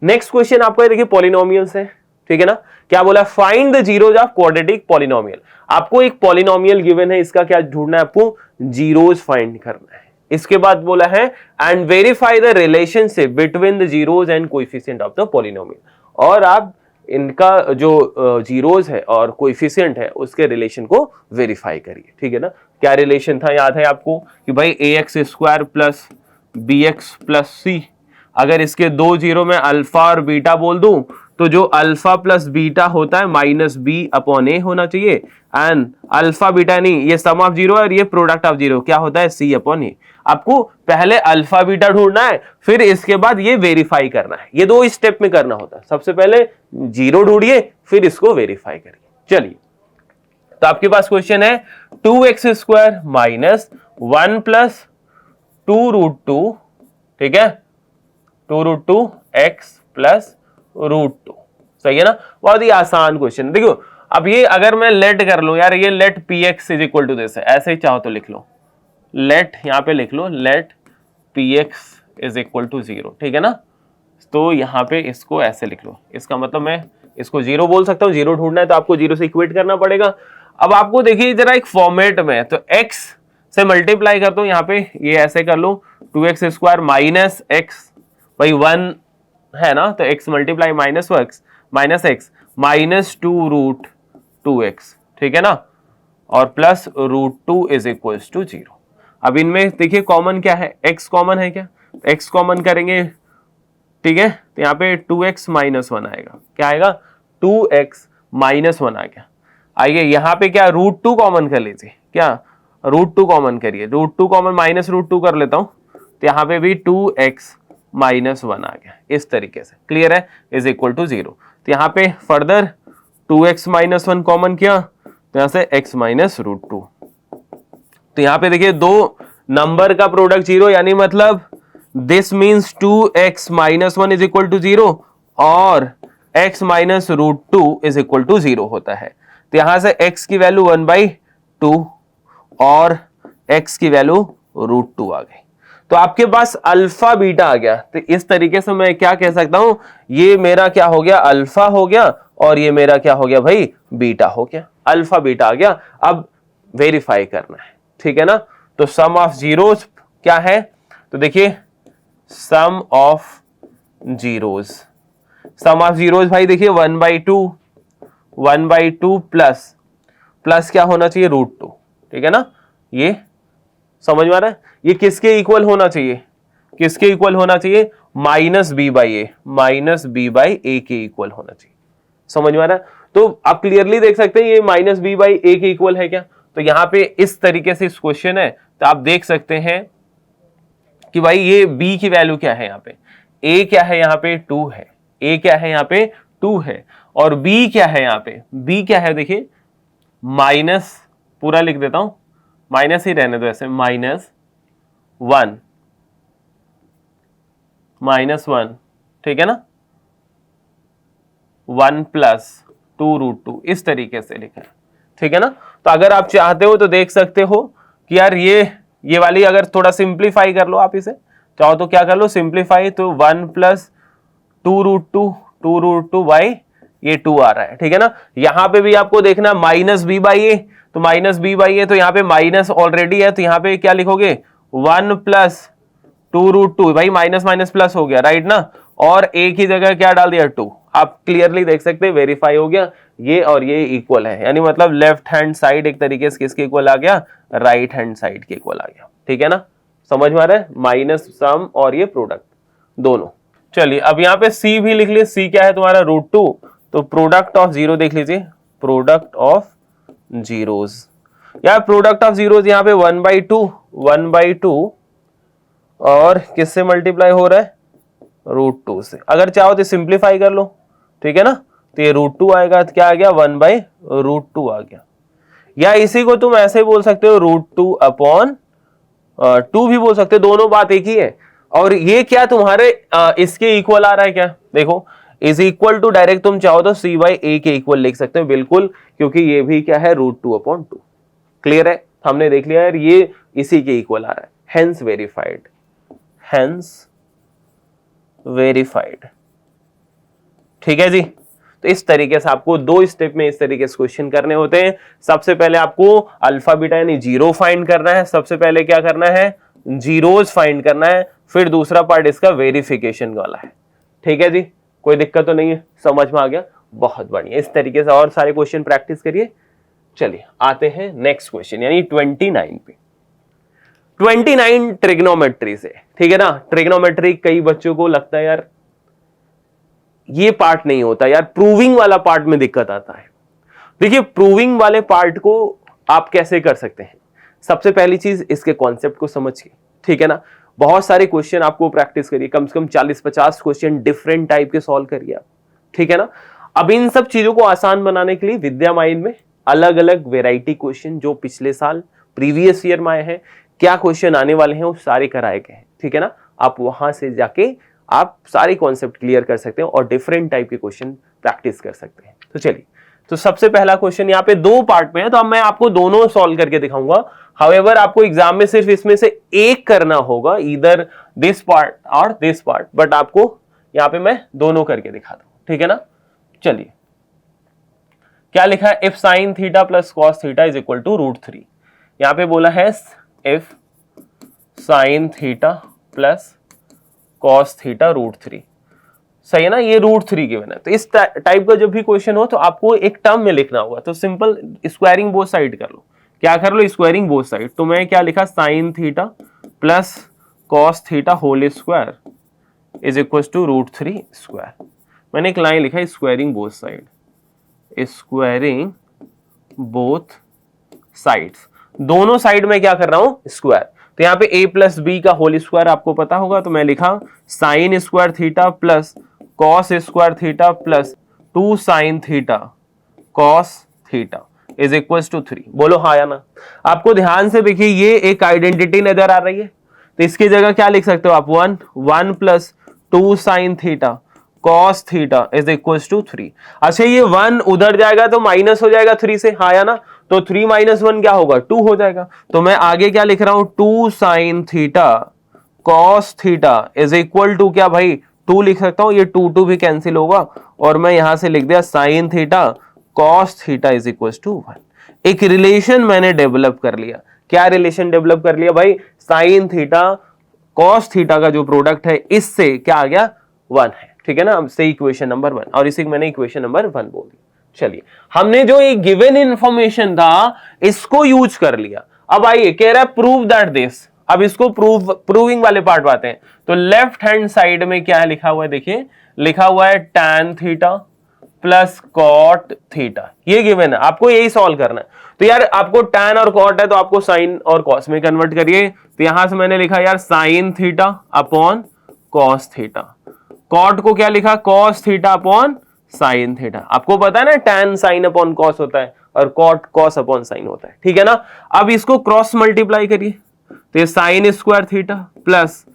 नेक्स्ट क्वेश्चन आपको देखिए पॉलिनोमियल्स है। ठीक है ना, क्या बोला, find the zeros of quadratic polynomial. आपको एक पॉलिनोमियल गिवन है, इसका क्या ढूंढना है, आपको जीरोज फाइंड करना है। इसके बाद बोला है and verify the relationship between the zeros and coefficient of the polynomial. और आप इनका जो जीरोज है और कोएफिशिएंट है उसके रिलेशन को वेरीफाई करिए। ठीक है ना, क्या रिलेशन था, याद है आपको कि भाई ax² plus bx plus c, अगर इसके 2 जीरो में अल्फा और बीटा बोल दूं तो जो अल्फा प्लस बीटा होता है माइनस बी अपॉन ए होना चाहिए, एंड अल्फा बीटा नहीं, ये सम ऑफ जीरो और ये प्रोडक्ट ऑफ जीरो क्या होता है, सी अपॉन ए। आपको पहले अल्फा बीटा ढूंढना है, फिर इसके बाद ये वेरीफाई करना है। ये दो स्टेप में करना होता है, सबसे पहले जीरो ढूंढिए फिर इसको वेरीफाई करिए। चलिए, तो आपके पास क्वेश्चन है 2x स्क्वायर माइनस 1 प्लस 2√2, ठीक है, 2√2 x प्लस √2, सही है ना। बहुत ही आसान क्वेश्चन। देखो अब ये अगर मैं लेट कर लूं यार, ये let px is equal to this है, ऐसे ही चाहो तो लिख लो, लेट यहां पे लिख लो let px is equal to 0, ठीक है ना। तो यहां पे इसको ऐसे लिख लो, इसका मतलब मैं इसको 0 बोल सकता हूं। 0 ढूंढना है तो आपको 0 से इक्वेट करना पड़ेगा। अब आपको देखिए जरा एक फॉर्मेट में, तो x से मल्टीप्लाई करता हूं, यहाँ पे ये ऐसे कर लो 2x स्क्वायर माइनस एक्स, भाई 1 है ना, तो x multiply minus x minus 2√2x, ठीक है ना, और प्लस √2 इज इक्वल टू 0। अब इनमें देखिए कॉमन क्या है, x कॉमन है क्या, x कॉमन करेंगे, ठीक है, तो यहाँ पे 2x माइनस 1 आएगा, क्या आएगा, 2x माइनस 1 आ गया। आइए यहाँ पे क्या √2 कॉमन कर लीजिए, क्या √2 कॉमन करिए, √2 कॉमन माइनस √2 कर लेता हूं, तो यहाँ पे भी 2x माइनस 1 आ गया, इस तरीके से, क्लियर है, इज इक्वल टू 0। तो यहाँ पे फर्दर 2x माइनस 1 कॉमन किया, तो यहाँ से x माइनस √2, तो यहाँ पे देखिए दो नंबर का प्रोडक्ट 0, यानी मतलब this means 2x minus 1 is equal to 0 और x minus √2 is equal to 0 होता है। तो यहां से x की वैल्यू 1/2 और x की वैल्यू √2 आ गई। तो आपके पास अल्फा बीटा आ गया। तो इस तरीके से मैं क्या कह सकता हूं, ये मेरा क्या हो गया, अल्फा हो गया, और ये मेरा क्या हो गया भाई, बीटा हो गया, अल्फा बीटा आ गया। अब वेरीफाई करना है, ठीक है ना। तो सम ऑफ जीरोस क्या है, तो देखिए sum of zeroes, sum of zeroes भाई देखिए 1/2 प्लस क्या होना चाहिए, √2, ठीक है ना। ये समझ में आ रहा है, ये किसके इक्वल होना चाहिए, किसके इक्वल होना चाहिए, माइनस बी बाई ए के इक्वल होना चाहिए। समझ में आ रहा है, तो आप क्लियरली देख सकते हैं ये माइनस बी बाई ए के इक्वल है क्या। तो यहां पे इस तरीके से इस क्वेश्चन है, तो आप देख सकते हैं कि भाई ये b की वैल्यू क्या है, यहाँ पे a क्या है, यहाँ पे 2 है, a क्या है, यहाँ पे 2 है, और b क्या है, यहाँ पे b क्या है, देखिए माइनस, पूरा लिख देता हूं, माइनस ही रहने दो ऐसे, -1, ठीक है ना, 1 प्लस 2√2 इस तरीके से लिखा है, ठीक है ना। तो अगर आप चाहते हो तो देख सकते हो कि यार ये वाली अगर थोड़ा सिंप्लीफाई कर लो, आप इसे चाहो तो क्या कर लो, सिंप्लीफाई, तो 1 प्लस 2√2 बाई ये 2 आ रहा है, ठीक है ना। यहां पे भी आपको देखना माइनस बी बाई ए, तो माइनस बी बाई ए, तो यहाँ पे माइनस ऑलरेडी है, तो यहाँ पे क्या लिखोगे, 1 प्लस 2√2, भाई माइनस माइनस प्लस हो गया, राइट ना, और ए की जगह क्या डाल दिया, 2। आप क्लियरली देख सकते हैं वेरीफाई हो गया, ये और ये इक्वल है, यानी मतलब लेफ्ट हैंड साइड एक तरीके से किसके इक्वल आ गया, राइट हैंड साइड के इक्वल आ गया, ठीक है ना। समझ में आ रहा है, माइनस सम और ये प्रोडक्ट दोनों। चलिए अब यहाँ पे सी भी लिख लीजिए, सी क्या है तुम्हारा, √2, तो प्रोडक्ट ऑफ जीरो देख लीजिए, प्रोडक्ट ऑफ जीरोस, यार प्रोडक्ट ऑफ जीरोस यहाँ पे 1/2 और किससे मल्टीप्लाई हो रहा है, √2 से। अगर चाहो तो सिंप्लीफाई कर लो, ठीक है ना, तो ये √2 आएगा, तो क्या आ गया, 1/√2 आ गया। या इसी को तुम ऐसे बोल सकते हो, √2 अपॉन 2 भी बोल सकते हो, दोनों बात एक ही है। और ये क्या तुम्हारे इसके इक्वल आ रहा है क्या, देखो इज इक्वल टू, डायरेक्ट तुम चाहो तो c बाई ए के इक्वल लिख सकते हो, बिल्कुल, क्योंकि ये भी क्या है, √2 अपॉन 2, क्लियर है, हमने देख लिया यार, ये इसी के इक्वल आ रहा है, हेंस वेरीफाइड, ठीक है जी। तो इस तरीके से आपको दो स्टेप में इस तरीके से क्वेश्चन करने होते हैं। सबसे पहले आपको अल्फा बीटा यानी जीरो फाइंड करना है, सबसे पहले क्या करना है, जीरोस फाइंड करना है, फिर दूसरा पार्ट इसका वेरिफिकेशन वाला है, ठीक है जी। कोई दिक्कत तो नहीं है, समझ में आ गया, बहुत बढ़िया। इस तरीके से और सारे क्वेश्चन प्रैक्टिस करिए। चलिए आते हैं नेक्स्ट क्वेश्चन यानी 29 पे। 29 ट्रिग्नोमेट्री से, ठीक है ना। ट्रिग्नोमेट्री कई बच्चों को लगता है यार ये पार्ट नहीं होता यार, प्रूविंग वाला पार्ट में दिक्कत आता है। देखिए प्रूविंग वाले पार्ट को आप कैसे कर सकते हैं, सबसे पहली चीज इसके कॉन्सेप्ट को समझ के, ठीक है ना। बहुत सारे क्वेश्चन आपको प्रैक्टिस करिए, कम से कम 40-50 क्वेश्चन डिफरेंट टाइप के सॉल्व करिए आप, ठीक है ना। अब इन सब चीजों को आसान बनाने के लिए विद्या माइंड में अलग अलग वेराइटी क्वेश्चन जो पिछले साल प्रीवियस ईयर में आए हैं, क्या क्वेश्चन आने वाले हैं वो सारे कराए गए हैं, ठीक है ना। आप वहां से जाके आप सारे कॉन्सेप्ट क्लियर कर सकते हैं और डिफरेंट टाइप के क्वेश्चन प्रैक्टिस कर सकते हैं। तो चलिए, तो सबसे पहला क्वेश्चन यहाँ पे 2 पार्ट में है, तो अब मैं आपको दोनों सॉल्व करके दिखाऊंगा। हाउएवर आपको एग्जाम में सिर्फ इसमें से एक करना होगा, ईदर दिस पार्ट और दिस पार्ट, बट आपको यहाँ पे मैं दोनों करके दिखाता हूं, ठीक है ना। चलिए क्या लिखा है, if sine theta plus cos theta is equal to √3। यहाँ पे बोला है if sine theta plus cos theta √3, सही है ना, ये √3 गिवन है। तो इस टाइप का जब भी क्वेश्चन हो तो आपको एक टर्म में लिखना होगा, तो सिंपल स्क्वायरिंग बोथ साइड कर लो। क्या कर लो, स्क्वायरिंग बोथ साइड। तो मैं क्या लिखा, sine theta plus cos theta whole square is equal to √3 square. मैंने एक लाइन लिखा है squaring both side, squaring both sides, दोनों साइड में क्या कर रहा हूं, स्क्वायर। तो यहाँ पे a प्लस बी का होल स्क्वायर आपको पता होगा, तो मैं लिखा sine square theta plus cos square theta plus 2 sine theta cos theta is equal to 3। बोलो हाँ या ना। आपको ध्यान से देखिए, ये एक आइडेंटिटी नजर आ रही है, तो इसकी जगह क्या लिख सकते हो आप, 1 plus 2 sine theta cos theta is equal to 3। अच्छा ये 1 उधर जाएगा तो माइनस हो जाएगा 3 से, हाँ या ना। तो 3 माइनस 1 क्या होगा, 2 हो जाएगा। तो मैं आगे क्या लिख रहा हूं, 2 sine theta cos theta is equal to क्या भाई, 2 लिख सकता हूं, ये 2 भी कैंसिल होगा, और मैं यहां से लिख दिया sine theta cos theta is equal to 1। एक रिलेशन मैंने डेवलप कर लिया। क्या रिलेशन डेवलप कर लिया भाई, साइन थीटा कॉस थीटा का जो प्रोडक्ट है इससे क्या आ गया, 1 है, ठीक है ना। अब से इक्वेशन नंबर 1, और इसी को मैंने इक्वेशन नंबर 1 बोल दिया। चलिए हमने जो ये गिवन इंफॉर्मेशन था इसको यूज कर लिया। अब आइए कह रहा है प्रूव दैट दिस, अब इसको प्रूविंग वाले पार्ट पे आते हैं। तो लेफ्ट हैंड साइड में क्या है लिखा हुआ है, देखिए लिखा हुआ है tan theta plus cot theta, ये गिवन है, आपको यही सॉल्व करना है। तो यार आपको tan और कॉट है तो आपको साइन और कॉस में कन्वर्ट करिए। तो यहां से मैंने लिखा यार sine theta upon cos theta, cot को क्या लिखा, cos theta upon sine theta. आपको पता है ना tan साइन अपॉन कॉस होता है और कॉट कॉस अपॉन साइन होता है, ठीक है ना। अब इसको क्रॉस मल्टीप्लाई करिए, तो ये sign square theta plus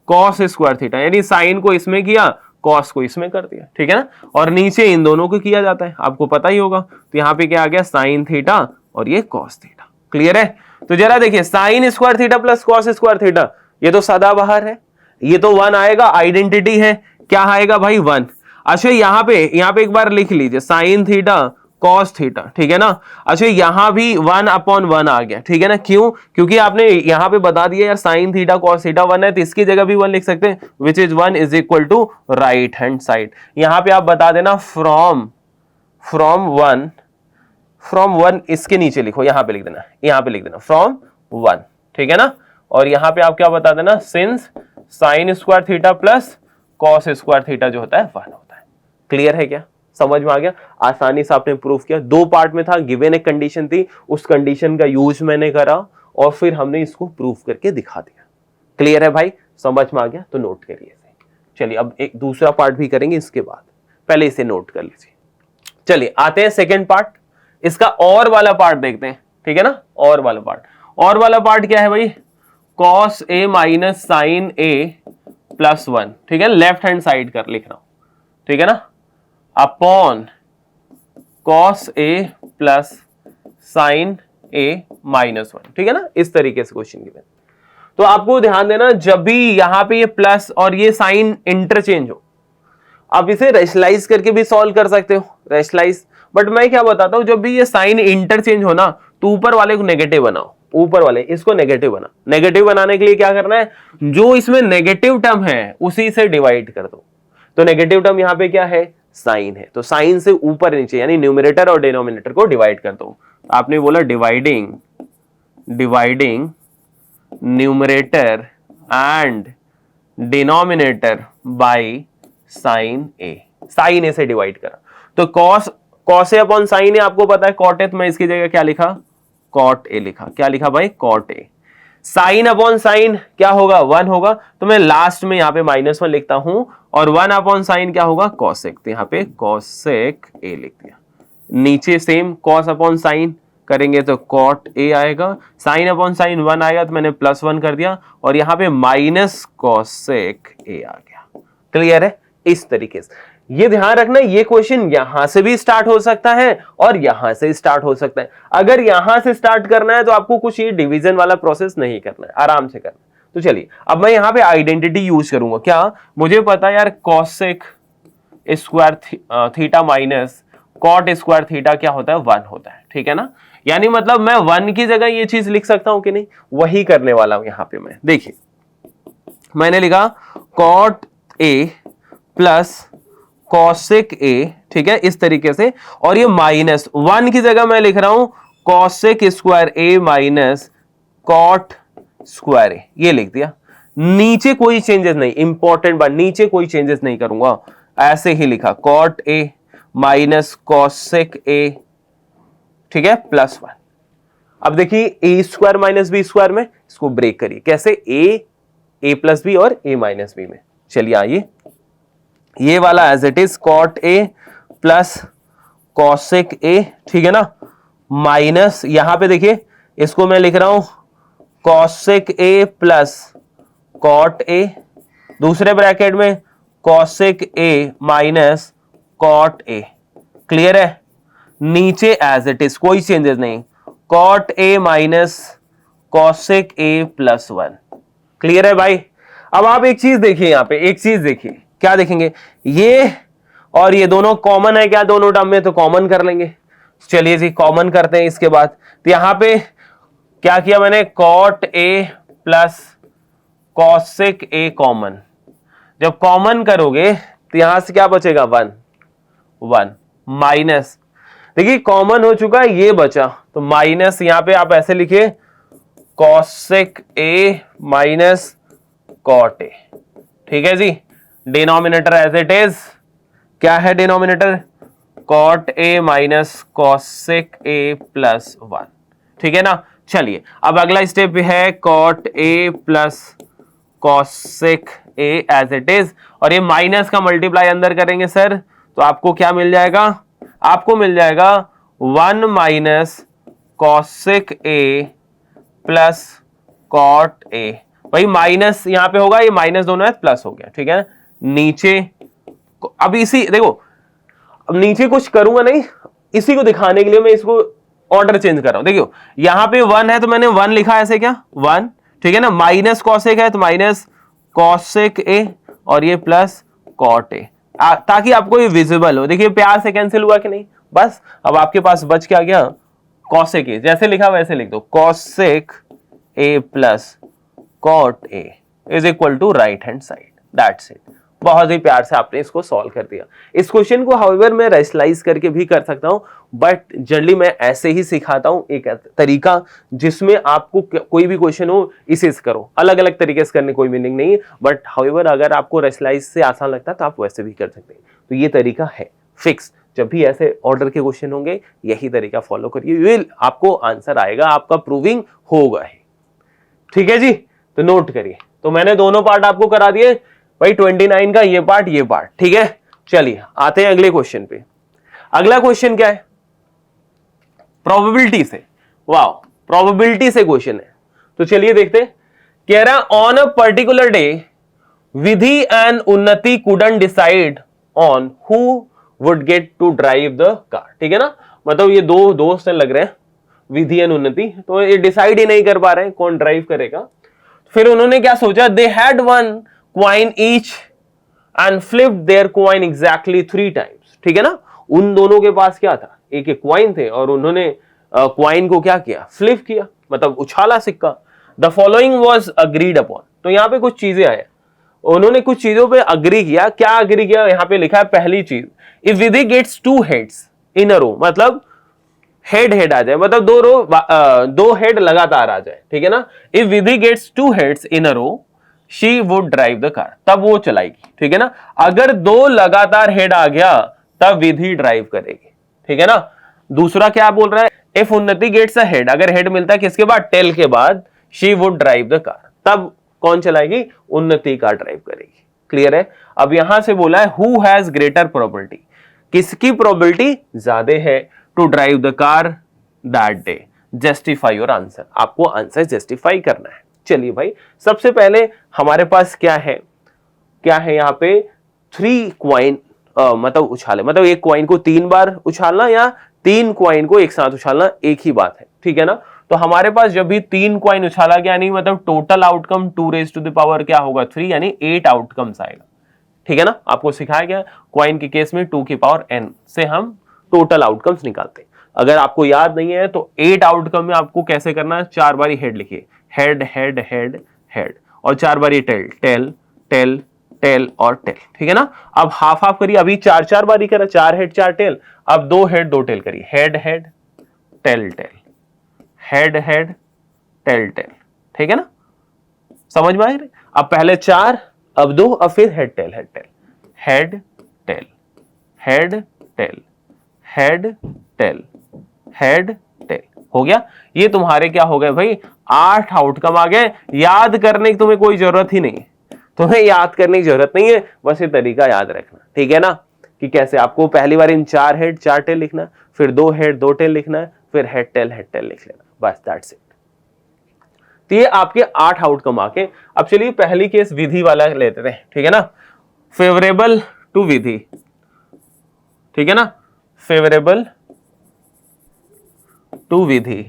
cos square theta, यानी साइन को इसमें किया कॉस को इसमें कर दिया, ठीक है ना। और नीचे इन दोनों को किया जाता है, आपको पता ही होगा। तो यहाँ पे क्या आ गया, साइन थीटा और ये कॉस थीटा। क्लियर है। तो जरा देखिए sign square theta plus cos square theta, ये तो सदाबहार है, ये तो 1 आएगा, आइडेंटिटी है, क्या आएगा भाई 1। अच्छा यहाँ पे एक बार लिख लीजिए साइन थीटा कॉस थीटा, ठीक है ना। अच्छा यहाँ भी 1 अपॉन 1 आ गया, ठीक है ना। क्यों, क्योंकि आपने यहाँ पे बता दिया यार साइन थीटा कॉस थीटा 1 है, तो इसकी जगह भी 1 लिख सकते हैं, which is 1 is equal to right hand side. यहाँ पे आप बता देना फ्रॉम 1 इसके नीचे लिखो, यहाँ पे लिख देना, यहाँ पे लिख देना फ्रॉम 1, ठीक है ना। और यहाँ पे आप क्या बता देना, since sign square theta plus cos square theta जो होता है 1 होता है। क्लियर है क्या, समझ में आ गया, आसानी से आपने प्रूफ किया। 2 पार्ट में था, गिवन एक कंडीशन थी, उस कंडीशन का यूज मैंने करा और फिर हमने इसको प्रूफ करके दिखा दिया। क्लियर है भाई, समझ में आ गया, तो नोट करिए। चलिए अब एक दूसरा पार्ट भी करेंगे इसके बाद, पहले इसे नोट कर लीजिए। चलिए आते हैं सेकेंड पार्ट, इसका और वाला पार्ट देखते हैं, ठीक है ना। और वाला पार्ट क्या है भाई, cos A minus sign A plus 1, ठीक है, लेफ्ट हैंड साइड कर लिख रहा हूं, ठीक है ना, upon cos A plus sign A minus 1, ठीक है ना। इस तरीके से क्वेश्चन गिवन। तो आपको ध्यान देना, जब भी यहां पे ये प्लस और ये साइन इंटरचेंज हो, आप इसे रेशनलाइज करके भी सॉल्व कर सकते हो, रेशनलाइज। बट मैं क्या बताता हूं, जब भी ये साइन इंटरचेंज हो ना, तो ऊपर वाले को नेगेटिव बनाओ, ऊपर वाले इसको नेगेटिव बना। नेगेटिव बनाने के लिए क्या करना है, जो इसमें नेगेटिव टर्म है उसी से डिवाइड कर दो। तो नेगेटिव टर्म यहां पे क्या है, साइन है, तो साइन से ऊपर नीचे यानी न्यूमरेटर और डिनोमिनेटर को डिवाइड कर दो। आपने बोला dividing numerator and denominator by sine A, sine A से डिवाइड करा, तो cos A upon sine A आपको पता है कॉट ए, तो मैं इसकी जगह क्या लिखा, कॉट ए लिखा। क्या लिखा भाई, cot A. Sine upon sine क्या होगा, 1 होगा, तो मैं लास्ट में यहाँ पे -1 लिखता हूं, और 1 अपॉन साइन क्या होगा, कॉसेक, तो यहाँ पे कॉसेक ए लिख दिया। नीचे सेम कॉस अपॉन साइन करेंगे तो कॉट ए आएगा, साइन अपॉन साइन 1 आएगा, तो मैंने +1 कर दिया, और यहाँ पे माइनस कॉसेक ए आ गया। क्लियर है? इस तरीके से ये ध्यान रखना, ये क्वेश्चन यहां से भी स्टार्ट हो सकता है और यहां से स्टार्ट हो सकता है। अगर यहां से स्टार्ट करना है तो आपको कुछ ये डिवीजन वाला प्रोसेस नहीं करना है, आराम से करना है। तो चलिए अब मैं यहां पे आइडेंटिटी यूज करूंगा। क्या, मुझे पता है यार cosec square theta minus cot square theta क्या होता है, 1 होता है, ठीक है ना। यानी मतलब मैं 1 की जगह ये चीज लिख सकता हूं कि नहीं, वही करने वाला हूं यहां पे मैं। देखिए मैंने लिखा cot A plus cosec A, ठीक है, इस तरीके से, और ये -1 की जगह मैं लिख रहा हूं कॉसेक स्क्वायर ए माइनस कॉट स्क्वायर ए, ये लिख दिया। नीचे कोई चेंजेस नहीं, इंपॉर्टेंट बात, नीचे कोई चेंजेस नहीं करूंगा, ऐसे ही लिखा cot A minus cosec A, ठीक है, +1। अब देखिए A square minus B square में इसको ब्रेक करिए, कैसे, ए प्लस बी और ए माइनस बी में। चलिए आइए, ये वाला as it is cot A plus cosec A, ठीक है ना, माइनस यहां पे देखिए इसको मैं लिख रहा हूं cosec A plus cot A, दूसरे ब्रैकेट में cosec A minus cot A. Clear है? नीचे एज इट इज कोई चेंजेस नहीं, cot A minus cosec A +1। Clear है भाई? अब आप एक चीज देखिए, यहां पे एक चीज देखिए, क्या देखेंगे, ये और ये दोनों कॉमन है क्या, दोनों टर्म में, तो कॉमन कर लेंगे। चलिए जी कॉमन करते हैं। इसके बाद तो यहां पे क्या किया मैंने, cot A plus cosec A common, जब कॉमन करोगे तो यहां से क्या बचेगा, 1 माइनस, देखिए कॉमन हो चुका है, ये बचा, तो माइनस यहां पे आप ऐसे लिखिए cosec A minus cot A, ठीक है जी। डिनोमिनेटर एज इट इज क्या है, denominator cot A minus cosec A +1, ठीक है ना। चलिए अब अगला स्टेप है cot A plus cosec A as it is, और ये माइनस का मल्टीप्लाई अंदर करेंगे सर, तो आपको क्या मिल जाएगा, आपको मिल जाएगा 1 minus cosec A plus cot A. भाई माइनस यहां पे होगा, ये माइनस दोनों है, प्लस हो गया, ठीक है ना। नीचे अब इसी देखो, अब नीचे कुछ करूंगा नहीं, इसी को दिखाने के लिए मैं इसको ऑर्डर चेंज कर रहा हूं। देखियो यहां पे 1 है तो मैंने 1 लिखा ऐसे, क्या 1, ठीक है ना, माइनस कॉसेक है तो माइनस कॉसेक ए, और ये प्लस कॉट ए, ताकि आपको ये विजिबल हो। देखिए प्यार से कैंसिल हुआ कि नहीं, बस अब आपके पास बच क्या गया, कॉसेक ए, जैसे लिखा वैसे लिख दो, cosec A plus cot A is equal to right hand side, that's it. बहुत ही प्यार से आपने इसको सॉल्व कर दिया। इस क्वेश्चन को हाउएवर मैं रेशनलाइज करके भी कर सकता हूं, बट जनरली मैं ऐसे ही सिखाता हूं, एक तरीका जिसमें आपको कोई भी क्वेश्चन हो इसे करो, अलग अलग तरीके से करने कोई मीनिंग नहीं, बट हाउएवर अगर आपको रेशनलाइज से आसान लगता है तो आप वैसे भी कर सकते हैं। तो ये तरीका है फिक्स, जब भी ऐसे ऑर्डर के क्वेश्चन होंगे यही तरीका फॉलो करिए, आपको आंसर आएगा, आपका प्रूविंग होगा ही। ठीक है जी, तो नोट करिए। तो मैंने दोनों पार्ट आपको करा दिए भाई, 29 का ये पार्ट, ठीक है। चलिए आते हैं अगले क्वेश्चन पे। अगला क्वेश्चन क्या है, प्रोबेबिलिटी से। वाओ, प्रोबेबिलिटी से क्वेश्चन है, तो चलिए देखते हैं। कह रहा on a particular day Vidhi and Unnati couldn't decide on who would get to drive the car. ठीक है ना, मतलब ये दो दोस्त लग रहे हैं, विधि एंड उन्नति, तो ये डिसाइड ही नहीं कर पा रहे हैं कौन ड्राइव करेगा। फिर उन्होंने क्या सोचा, they had one coin each and flipped their coin exactly 3 times. ठीक है ना, उन दोनों के पास क्या था, एक एक क्वाइन थे और उन्होंने क्वाइन को क्या किया, फ्लिप किया, मतलब उछाला सिक्का। The following was agreed upon, तो यहां पे कुछ चीजें आए, उन्होंने कुछ चीजों पे अग्री किया। क्या अग्री किया, यहां पे लिखा है पहली चीज, if Vidhi gets 2 heads in a row, मतलब हेड आ जाए, मतलब दो हेड लगातार आ जाए। ठीक है ना, if Vidhi gets 2 heads in a row she would drive the car, तब वो चलाएगी, ठीक है ना। अगर दो लगातार हेड आ गया तब विधि ड्राइव करेगी, ठीक है ना। दूसरा क्या बोल रहा है, इफ उन्नति गेट्स अ हेड, अगर हेड मिलता है किसके बाद, टेल के बाद, she would drive the car, तब कौन चलाएगी, उन्नति कार ड्राइव करेगी। क्लियर है। अब यहां से बोला है हु हैज ग्रेटर प्रोबेबिलिटी, किसकी प्रोबेबिलिटी ज्यादा है to drive the car that day. Justify your answer, आपको आंसर जस्टिफाई करना है। चलिए भाई, सबसे पहले हमारे पास क्या है यहाँ पे, 3 कॉइन मतलब उछाले, मतलब एक कॉइन को 3 बार उछालना या 3 कॉइन को एक साथ उछालना, एक ही बात है, ठीक है ना। तो हमारे पास जब भी 3 कॉइन उछाला गया, यानी मतलब total outcome 2 raise to the power क्या होगा 3, यानी 8 आउटकम्स आएगा, ठीक है ना। आपको सिखाया गया कॉइन के केस में 2 की पावर n से हम टोटल आउटकम्स निकालते हैं। अगर आपको याद नहीं है तो 8 आउटकम में आपको कैसे करना है, 4 बारी हेड लिखिए, हेड हेड हेड हेड, और 4 बारी टेल टेल टेल टेल और टेल, ठीक है ना। अब हाफ हाफ करिए, अभी 4 बारी करा, 4 हेड 4 टेल, अब 2 हेड 2 टेल करिए, head head tail tail, head head tail tail, ठीक है ना। समझ में आ रही। अब पहले 4, अब 2, अब फिर head tail head tail, head tail head tail head tail head tail, हो गया। ये तुम्हारे क्या हो गए भाई, 8 आउटकम आ गए। याद करने की तुम्हें कोई जरूरत ही नहीं, तुम्हें याद करने की जरूरत नहीं है, बस ये तरीका याद रखना, ठीक है ना, कि कैसे आपको पहली बार इन 4 हेड 4 टेल लिखना है, फिर 2 हेड 2 टेल लिखना है, फिर हेड टेल लिख लेना, बस दैट्स इट। तो ये आपके 8 आउटकम आके। अब चलिए पहली केस विधि वाला लेते थे, ठीक है ना। फेवरेबल टू विधि, ठीक है ना, favourable to Vidhi,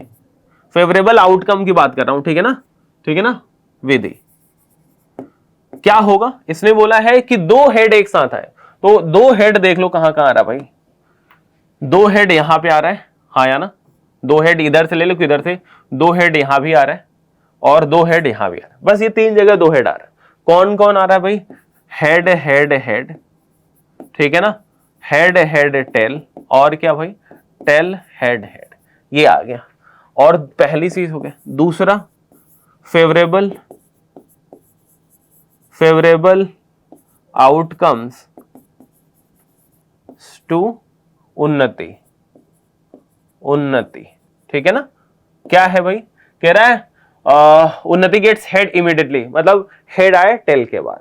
favourable outcome की बात कर रहा हूं, ठीक है ना, ठीक है ना। विधि क्या होगा, इसने बोला है कि 2 हेड एक साथ आए, तो 2 हेड देख लो कहां कहां आ रहा भाई, 2 हेड यहां पे आ रहा है, हाँ या ना, 2 हेड इधर से ले लो, इधर से 2 हेड यहां भी आ रहा है और 2 हेड यहां भी आ रहा है, बस ये 3 जगह 2 हेड आ रहा है। कौन कौन आ रहा है भाई, हेड हेड हेड, ठीक है ना, हेड हेड टेल, और क्या भाई, टेल हेड हेड, ये आ गया। और पहली चीज हो गया। दूसरा फेवरेबल आउटकम्स टू उन्नति, ठीक है ना। क्या है भाई, कह रहा है उन्नति गेट्स हेड इमीडिएटली, मतलब हेड आए टेल के बाद,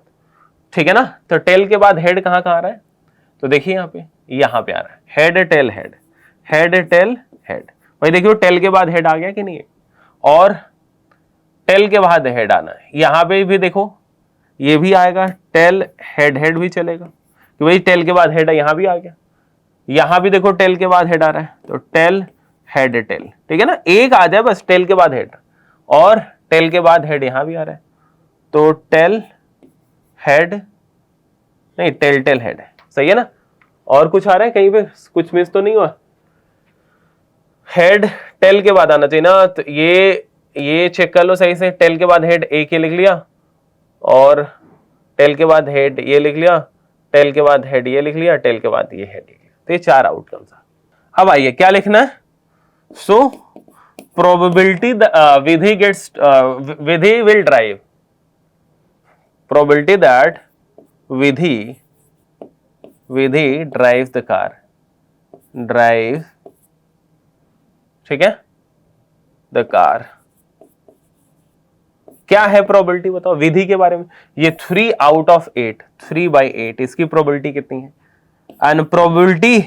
ठीक है ना। तो टेल के बाद हेड कहां कहां आ रहा है, तो देखिए यहां पे आ रहा है, head tail head, head tail head, भाई देखियो टेल के बाद हेड आ गया कि नहीं, और टेल के बाद हेड आना है। यहां पे भी देखो ये भी आएगा, टेल हेड हेड भी चलेगा, कि भाई टेल के बाद हेड यहां भी आ गया। यहां भी देखो टेल के बाद हेड आ रहा है, तो टेल हेड टेल, ठीक है ना, एक आ जाए बस टेल के बाद हेड, और टेल के बाद हेड यहां भी आ रहा है, तो टेल हेड नहीं, टेल टेल हेड है, सही है ना। और कुछ आ रहा है कहीं पे, कुछ मिस तो नहीं हुआ, हेड टेल के बाद आना चाहिए ना, तो ये चेक कर लो सही से, टेल के बाद हेड एक ही लिख लिया, और टेल के बाद हेड ये लिख लिया, टेल के बाद हेड ये लिख लिया, टेल के बाद ये हेड लिख लिया, तो ये 4 आउटकम्स। अब आइए क्या लिखना है, so probability Vidhi gets Vidhi will drive, probability that Vidhi drives the car, drive, ठीक है, द कार। क्या है प्रोबेबिलिटी बताओ विधि के बारे में, ये 3 आउट ऑफ 8, 3/8, इसकी प्रोबेबिलिटी कितनी है। एंड प्रोबेबिलिटी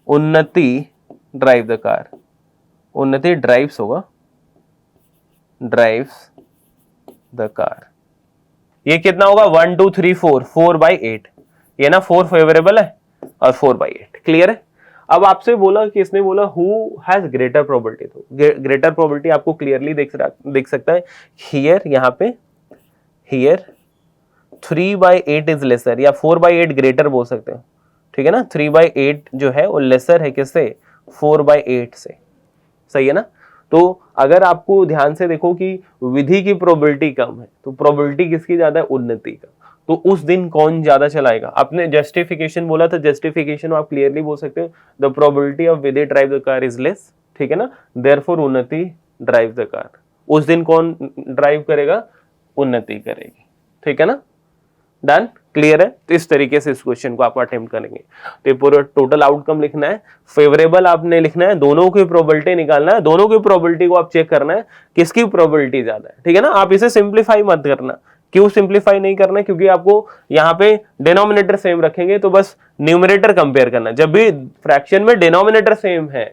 उन्नति ड्राइव द कार, उन्नति ड्राइव्स होगा, ड्राइव्स द कार, ये कितना होगा 1 2 3 4, 4/8, ये ना 4 फेवरेबल है और 4/8, क्लियर है। अब आपसे बोला कि इसने बोला हु हैज ग्रेटर प्रोबेबिलिटी, तो ग्रेटर प्रोबेबिलिटी आपको क्लियरली देख सकता है हियर, यहाँ पे हियर 3/8 इज लेसर, या 4/8 ग्रेटर बोल सकते हो, ठीक है ना। 3/8 जो है वो लेसर है किससे, 4/8 से, सही है ना। तो अगर आपको ध्यान से देखो कि विधि की प्रोबेबिलिटी कम है, तो प्रोबेबिलिटी किसकी ज्यादा है, उन्नति का, तो उस दिन कौन ज्यादा चलाएगा। आपने जस्टिफिकेशन बोला था, जस्टिफिकेशन आप क्लियरली बोल सकते हो, the probability of Vidhi drive the car is less, ठीक है ना, देयरफॉर उन्नति ड्राइव द कार, उस दिन कौन ड्राइव करेगा? उन्नति करेगी। ठीक है ना, डन, क्लियर है। तो इस तरीके से इस क्वेश्चन को आप अटेम्प्ट करेंगे। तो ये पूरा टोटल आउटकम लिखना है, फेवरेबल आपने लिखना है, दोनों की प्रोबेबिलिटी निकालना है, दोनों की प्रोबेबिलिटी को आप चेक करना है किसकी प्रोबेबिलिटी ज्यादा है। ठीक है ना, आप इसे सिंप्लीफाई मत करना। क्यों सिंप्लीफाई नहीं करना है? क्योंकि आपको यहाँ पे डिनोमिनेटर सेम रखेंगे तो बस न्यूमरेटर कंपेयर करना। जब भी फ्रैक्शन में डिनोमिनेटर सेम है,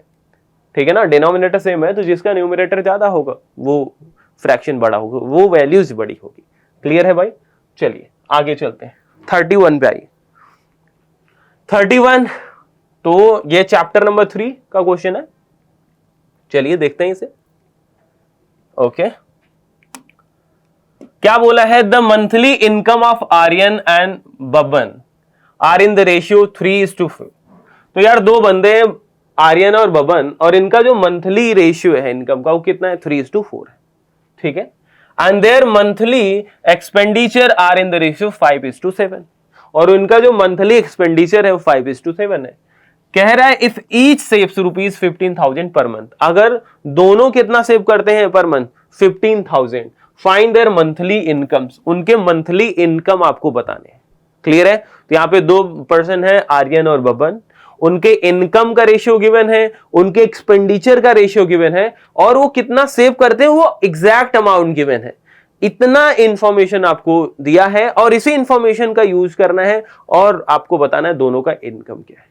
ठीक है ना, डिनोमिनेटर सेम है, तो जिसका न्यूमरेटर ज्यादा होगा वो फ्रैक्शन बड़ा होगा, वो वैल्यूज बड़ी होगी। क्लियर है भाई? चलिए आगे चलते हैं। 31 पे आई। 31 तो ये चैप्टर नंबर 3 का क्वेश्चन है। चलिए देखते हैं इसे। ओके, क्या बोला है? The monthly income of Aryan and Baban are in the ratio 3:4। तो यार दो बंदे हैं, आर्यन और बबन, और इनका जो मंथली रेशियो है इनकम का वो कितना है? 3:4 है। ठीक है, and their monthly expenditure are in the ratio 5:7, और उनका जो मंथली एक्सपेंडिचर है वो 5:7 है। कह रहा है if each saves ₹15,000 per month, अगर दोनों कितना सेव करते हैं per month? 15,000। Find there monthly incomes, उनके मंथली इनकम आपको बताने हैं। क्लियर है? तो यहाँ पे दो पर्सन है, आर्यन और बबन, उनके इनकम का रेशियो गिवन है, उनके एक्सपेंडिचर का रेशियो गिवन है, और वो कितना सेव करते हैं वो एग्जैक्ट अमाउंट गिवन है। इतना इंफॉर्मेशन आपको दिया है और इसी इंफॉर्मेशन का यूज करना है और आपको बताना है दोनों का इनकम क्या है।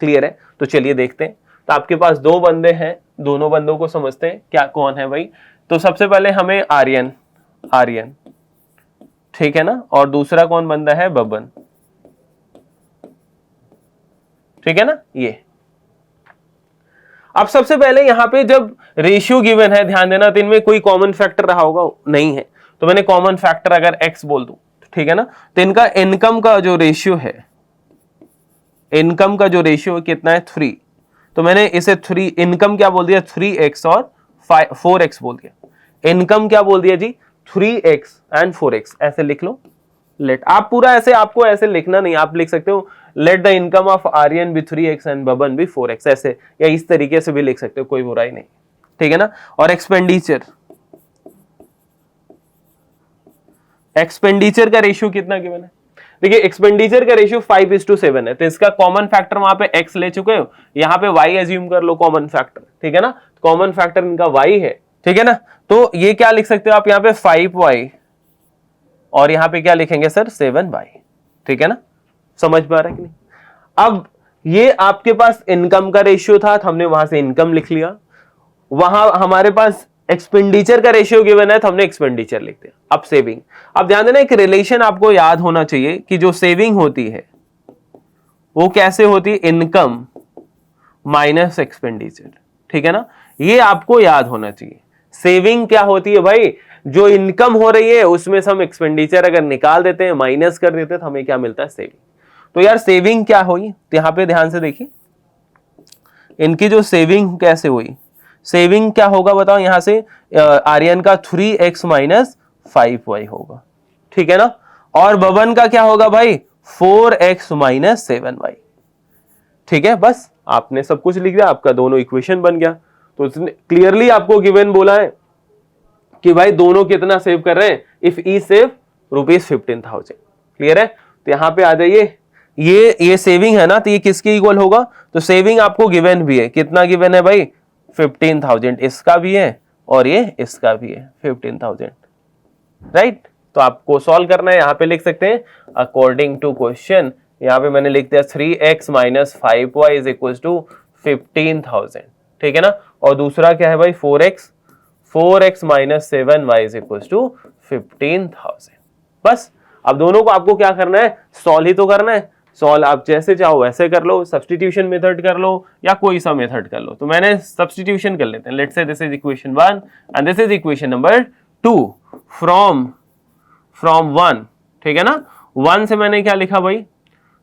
क्लियर है? तो चलिए देखते हैं। तो आपके पास दो बंदे हैं, दोनों बंदों को समझते हैं क्या कौन है भाई। तो सबसे पहले हमें आर्यन, ठीक है ना, और दूसरा कौन बंदा है? बबन। ठीक है ना, ये। अब सबसे पहले यहां पे जब रेशियो गिवन है, ध्यान देना, तो इनमें कोई कॉमन फैक्टर रहा होगा? नहीं है। तो मैंने कॉमन फैक्टर अगर x बोल दूं, ठीक है ना, तो इनका इनकम का जो रेशियो है, इनकम का जो रेशियो कितना है? 3। तो मैंने इसे 3 इनकम क्या बोल दिया? 3x और 4x बोल दिया। इनकम क्या बोल दिया जी? 3x and 4x। ऐसे लिख लो। लेट, आप पूरा ऐसे, आपको ऐसे लिखना नहीं, आप लिख सकते हो let the income of Aryan be 3x and Baban be 4x, ऐसे, या इस तरीके से भी लिख सकते हो, कोई बुराई नहीं। ठीक है ना। और एक्सपेंडिचर का रेशियो कितना गिवन है? देखिए एक्सपेंडिचर का रेशियो 5:7 है, तो इसका कॉमन फैक्टर वहां पे x ले चुके हो, यहां पे y एज्यूम कर लो कॉमन फैक्टर। ठीक है ना, कॉमन फैक्टर इनका y है। ठीक है ना, तो ये क्या लिख सकते हो आप यहाँ पे? 5y, और यहां पे क्या लिखेंगे सर? 7y। ठीक है ना, समझ पा रहा है कि नहीं? अब ये आपके पास इनकम का रेशियो था, तो हमने वहां से इनकम लिख लिया। वहां हमारे पास एक्सपेंडिचर का रेशियो गिवन है, तो हमने एक्सपेंडिचर लिख दिया। अब सेविंग, अब ध्यान देना, एक रिलेशन आपको याद होना चाहिए कि जो सेविंग होती है वो कैसे होती है? Income minus expenditure. ठीक है ना, ये आपको याद होना चाहिए। सेविंग क्या होती है भाई? जो इनकम हो रही है उसमें से हम एक्सपेंडिचर अगर निकाल देते हैं, माइनस कर देते हैं, तो हमें क्या मिलता है? सेविंग। तो यार सेविंग क्या हुई? तो यहां पे ध्यान से देखिए, इनकी जो सेविंग कैसे हुई? सेविंग क्या होगा बताओ? यहां से आर्यन का 3x माइनस 5y होगा। ठीक है ना, और बबन का क्या होगा भाई? 4x minus 7y। ठीक है, बस आपने सब कुछ लिख दिया, आपका दोनों इक्वेशन बन गया। तो क्लियरली आपको गिवन बोला है कि भाई दोनों कितना सेव कर रहे हैं? If E save ₹15,000। क्लियर है? तो यहां पे आ जाइए, ये सेविंग है ना, तो ये किसके इक्वल होगा? तो सेविंग आपको गिवन भी है, कितना गिवन है भाई? 15,000। इसका भी है और ये इसका भी है 15,000। राइट? तो आपको सॉल्व करना है, यहां पे लिख सकते हैं अकॉर्डिंग टू क्वेश्चन। यहां पे मैंने लिख दिया 3x minus 5y is equal to 15,000। ठीक है ना, और दूसरा क्या है भाई? 4x minus 7y is equal to 15,000। बस अब दोनों को आपको क्या करना है? सॉल्व ही तो करना है। सॉल्व आप जैसे चाहो वैसे कर लो, सब्स्टिट्यूशन मेथड कर लो या कोई सा मेथड कर लो। तो मैंने सब्स्टिट्यूशन कर लेते हैं। Let's say this is equation 1 and this is equation number 2 from 1। ठीक है ना, 1 से मैंने क्या लिखा भाई?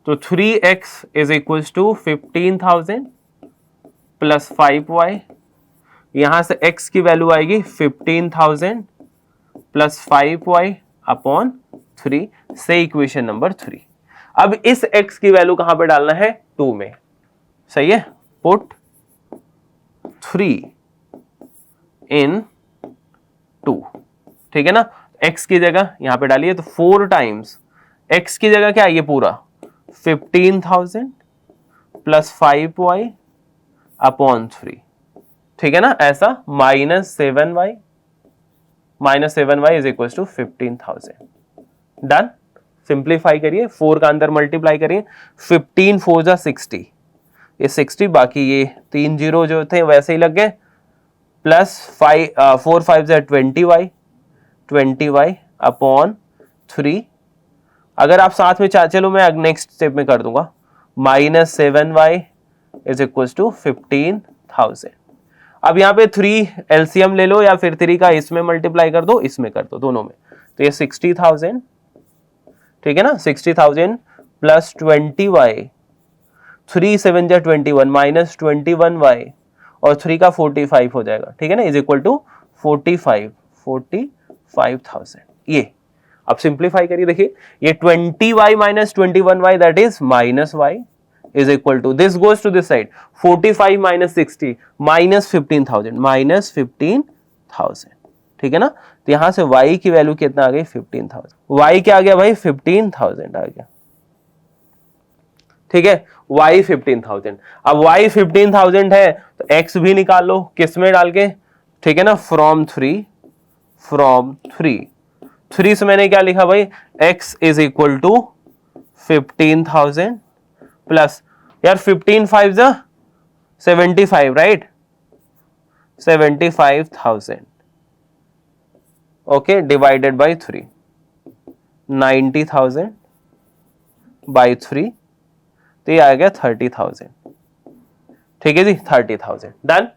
तो 3x is equal to 15,000 plus 5y, यहां से x की वैल्यू आएगी 15,000 प्लस 5y अपॉन 3 से इक्वेशन नंबर 3। अब इस x की वैल्यू कहां पे डालना है? 2 में। सही है, पुट 3 इन 2, ठीक है ना। x की जगह यहां पे डालिए तो 4 टाइम्स x की जगह क्या है ये पूरा 15,000 प्लस 5y अपॉन 3, ठीक है ना। ऐसा -7y is equal to 15,000। Done. Simplify करिए, 4 का अंदर मल्टीप्लाई करिए, 15 4 जा 60, ये 60, बाकी ये 3 जीरो जो थे वैसे ही लग गए, प्लस 4 5 जा 20y अपॉन 3। अगर आप साथ में चलो मैं नेक्स्ट स्टेप में कर दूंगा, -7y इज इक्वल टू 15,000। अब यहाँ पे 3 एलसीएम ले लो या फिर 3 का इसमें मल्टीप्लाई कर दो, इसमें कर दो, दोनों में, तो ये 60,000, ठीक है ना। 60,000 प्लस 20y, 3 7 जा 21 माइनस 21y और 3 का 45 हो जाएगा, ठीक है ना, इज इक्वल टू 45,000। ये अब सिंप्लीफाई करिए, देखिए ये 20y minus 21y that is minus y is equal to, this goes to this side, 45 minus 60 minus 15,000, ठीक है ना। तो यहां से y की वैल्यू कितना आ गई 15,000, y क्या आ गया भाई 15,000 आ गया, ठीक है। y 15,000, अब y 15,000 है तो x भी निकाल लो, किस में डाल के, ठीक है ना, फ्रॉम 3 3 से मैंने क्या लिखा भाई, x is equal to 15,000 plus, यार 15 5 जा 75, right, 75,000, okay, divided by 3, 90,000 by 3, तो ये आ गया 30,000, ठीक है जी, 30,000। डन।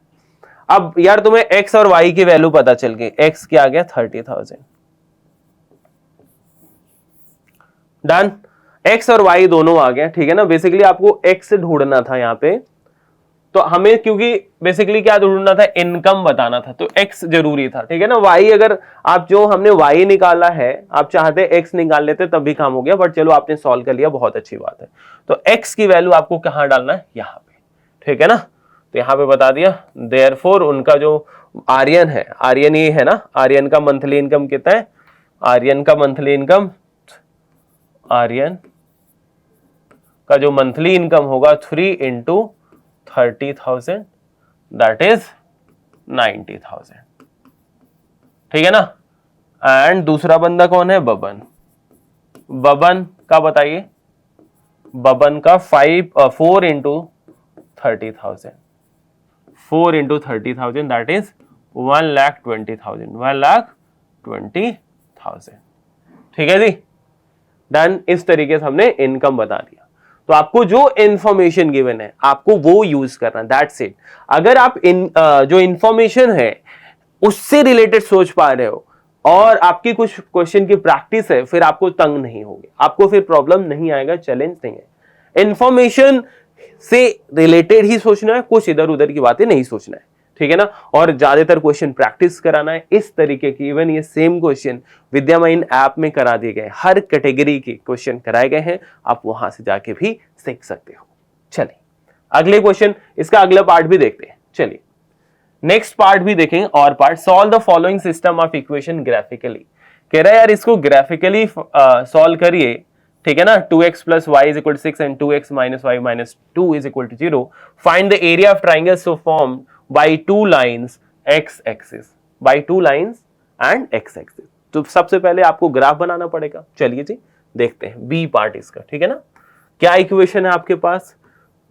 अब यार तुम्हें x और y की वैल्यू पता चल गई, x क्या आ गया 30,000। डन। x और y दोनों आ गया, ठीक है ना। बेसिकली आपको x ढूंढना था यहाँ पे, तो हमें क्योंकि बेसिकली क्या ढूंढना था, इनकम बताना था, तो x जरूरी था, ठीक है ना। y अगर आप जो हमने y निकाला है, आप चाहते x निकाल लेते तब भी काम हो गया, बट चलो आपने सॉल्व कर लिया, बहुत अच्छी बात है। तो x की वैल्यू आपको कहां डालना है, यहाँ पे, ठीक है ना। तो यहाँ पे बता दिया, देयरफॉर उनका जो आर्यन है, आर्यन ये है ना, आर्यन का मंथली इनकम कितना है, आर्यन का मंथली इनकम, आर्यन का जो मंथली इनकम होगा 3 इंटू 30,000 दैट इज 90,000, ठीक है ना। एंड दूसरा बंदा कौन है, बबन, बबन का बताइए, बबन का 4 इंटू 30,000, 4 इंटू 30,000 दैट इज 1,20,000, ठीक है जी। डन। इस तरीके से हमने इनकम बता दिया। तो आपको जो इंफॉर्मेशन गिवन है आपको वो यूज करना, दैट्स इट। अगर आप जो इंफॉर्मेशन है उससे रिलेटेड सोच पा रहे हो और आपकी कुछ क्वेश्चन की प्रैक्टिस है, फिर आपको तंग नहीं होगी, आपको फिर प्रॉब्लम नहीं आएगा, चैलेंज नहीं है। इंफॉर्मेशन से रिलेटेड ही सोचना है, कुछ इधर उधर की बातें नहीं सोचना है, ठीक है ना। और ज्यादातर क्वेश्चन प्रैक्टिस कराना है, इस तरीके की इवन ये सेम क्वेश्चन विद्यामयन ऐप में करा दिए गए, हर कैटेगरी के क्वेश्चन कराए गए हैं, आप वहां से जाके भी सीख सकते हो। चलिए अगले क्वेश्चन, इसका अगला पार्ट भी देखते हैं। चलिए नेक्स्ट पार्ट भी देखेंगे, और part, solve the following system of equation graphically. कह रहा है यार इसको ग्राफिकली सॉल्व करिए, ठीक है ना। 2x plus y is equal to 6 and 2x minus y minus 2 is equal to 0। Find the area of triangle so form by 2 lines x axis, by 2 lines and x axis. तो सबसे पहले आपको ग्राफ बनाना पड़ेगा। चलिए जी देखते हैं बी पार्ट इसका, ठीक है ना। क्या इक्वेशन है आपके पास,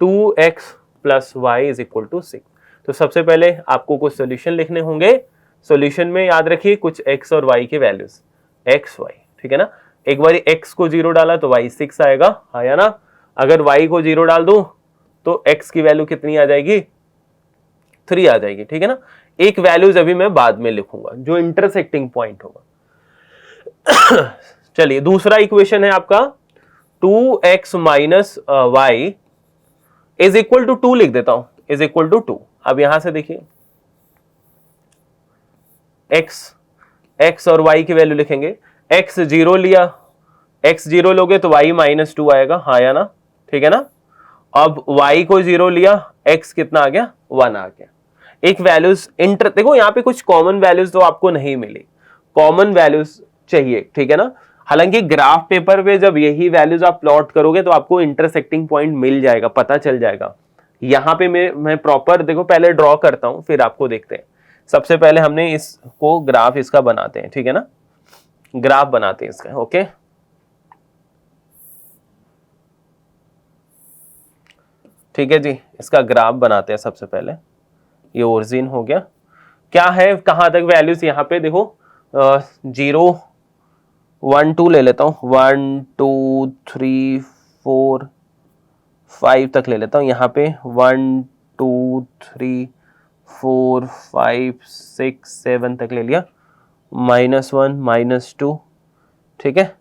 2x plus y is equal to 6। तो सबसे पहले आपको कुछ सोल्यूशन लिखने होंगे। सोल्यूशन में याद रखिए कुछ x और y के वैल्यूज, x y, ठीक है ना। एक बार x को 0 डाला तो y 6 आएगा, आया ना। अगर y को 0 डाल दूं तो x की वैल्यू कितनी आ जाएगी, 3 आ जाएगी, ठीक है ना। एक वैल्यूज अभी मैं बाद में लिखूंगा जो इंटरसेक्टिंग पॉइंट होगा। चलिए दूसरा इक्वेशन है आपका 2x minus y is equal to 2 लिख देता हूं, इज इक्वल टू 2। अब यहां से देखिए x और y की वैल्यू लिखेंगे, x 0 लिया, x 0 लोगे तो y माइनस 2 आएगा, हाँ या ना, ठीक है ना। अब y को 0 लिया, x कितना आ गया, 1 आ गया। एक वैल्यूज इंटर, देखो यहाँ पे कुछ कॉमन वैल्यूज तो आपको नहीं मिली, कॉमन वैल्यूज चाहिए, ठीक है ना। हालांकि ग्राफ पेपर पे जब यही वैल्यूज आप प्लॉट करोगे तो आपको इंटरसेक्टिंग पॉइंट मिल जाएगा, पता चल जाएगा। यहाँ पे मैं प्रॉपर देखो पहले ड्रॉ करता हूं फिर आपको देखते हैं। सबसे पहले हमने इसको ग्राफ इसका बनाते हैं, ठीक है ना, ग्राफ बनाते हैं इसका, ओके। ठीक है जी, इसका ग्राफ बनाते हैं सबसे पहले। ये ओरिजिन हो गया, क्या है कहां तक वैल्यूज, यहाँ पे देखो 0 1 2 ले लेता हूँ, 1 2 3 4 5 तक ले लेता हूँ। यहाँ पे 1 2 3 4 5 6 7 तक ले लिया, -1 -2, ठीक है।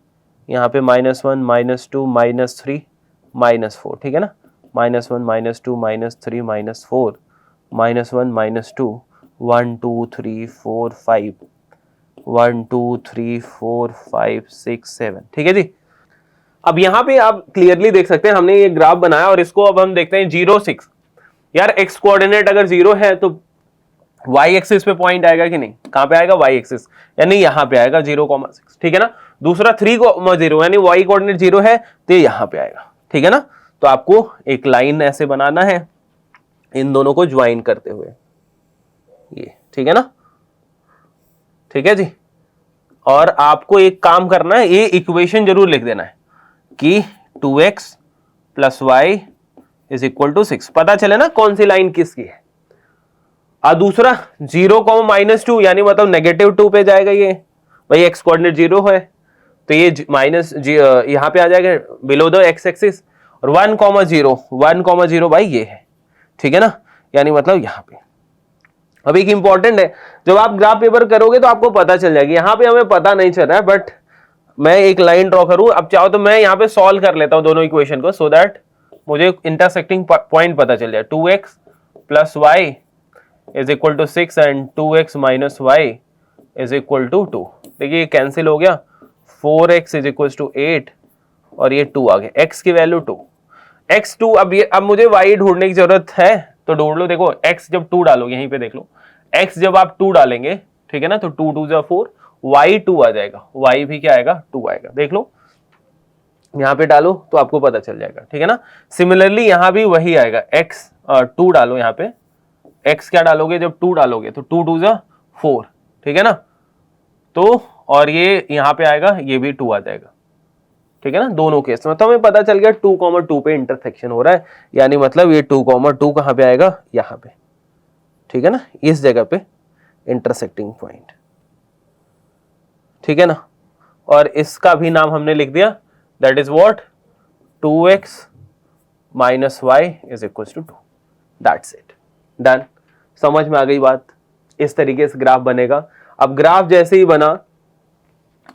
यहाँ पे -1 -2 -3 -4, ठीक है ना, -1 -2 -3 -4 -1 -2 1 2 3 4 5 1 2 3 4 5 6 7, ठीक है जी। अब यहाँ पे आप क्लियरली देख सकते हैं हमने ये ग्राफ बनाया और इसको अब हम देखते हैं 0 6। यार एक्स कोऑर्डिनेट अगर 0 है तो वाई एक्सिस पे पॉइंट आएगा कि नहीं, कहां पे आएगा, वाई एक्सिस, यानी यहां पे आएगा 0,6, ठीक है ना। दूसरा 3,0 यानी वाई कोऑर्डिनेट 0 है तो यहां पे आएगा, ठीक है ना। तो आपको एक लाइन ऐसे बनाना है इन दोनों को ज्वाइन करते हुए, ये, ठीक है ना, ठीक है जी। और आपको एक काम करना है, ये इक्वेशन जरूर लिख देना है कि 2x + y = 6, पता चले ना कौन सी लाइन किसकी है। और दूसरा 0, -2 यानी मतलब -2 पे जाएगा, ये भाई एक्स कोऑर्डिनेट 0 है तो ये माइनस यहाँ पे आ जाएगा बिलो द एक्स एक्सिस। और 1,0 भाई ये है, ठीक है ना, यानी मतलब यहाँ पे। अब एक इंपॉर्टेंट है, जब आप ग्राफ पेपर करोगे तो आपको पता चल जाएगी, यहाँ पे हमें पता नहीं चल रहा है बट मैं एक लाइन ड्रॉ करूं, अब चाहो तो मैं यहाँ पे सॉल्व कर लेता हूं दोनों इक्वेशन को, सो दैट मुझे इंटरसेक्टिंग पॉइंट पता चल जाए। 2x + y = 6 and 2x - y = 2। देखिए ये कैंसिल हो गया, 4x = 8 और ये 2 आ गया, x की वैल्यू 2, x 2। अब मुझे y ढूंढने की जरूरत है तो ढूंढ लो। देखो x जब 2 डालो, यहीं पे देख लो, x जब आप 2 डालेंगे, ठीक है ना, तो 2 2 = 4, y 2 आ जाएगा, y भी क्या आएगा, 2 आएगा। देख लो यहाँ पे डालो तो आपको पता चल जाएगा, ठीक है ना। सिमिलरली यहाँ भी वही आएगा, x 2 डालो, यहाँ पे x क्या डालोगे, जब 2 डालोगे तो 2 2 = 4, ठीक है ना। तो और ये यहाँ पे आएगा, ये भी 2 आ जाएगा, ठीक है ना। दोनों केस में तो हमें पता चल गया 2,2 पे इंटरसेक्शन हो रहा है, यानी मतलब ये 2,2 कहाँ पे आएगा, यहाँ पे, ठीक है ना, इस जगह पे इंटरसेक्टिंग पॉइंट, ठीक है ना। और इसका भी नाम हमने लिख दिया, that is what, 2x - y = 2, that's it, done. समझ में आ गई बात, इस तरीके से ग्राफ बनेगा। अब ग्राफ जैसे ही बना,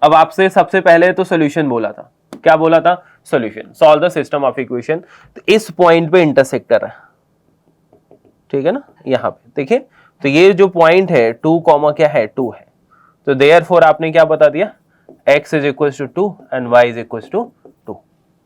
अब आपसे सबसे पहले तो सॉल्यूशन बोला था, क्या बोला था, solution, solve the system of equation. तो इस पॉइंट पे इंटरसेक्ट कर रहा है, ठीक है ना, यहाँ पे देखिए। तो ये जो पॉइंट है 2, क्या है, 2 है, तो देयरफॉर आपने क्या बता दिया, x = 2 एंड y = 2,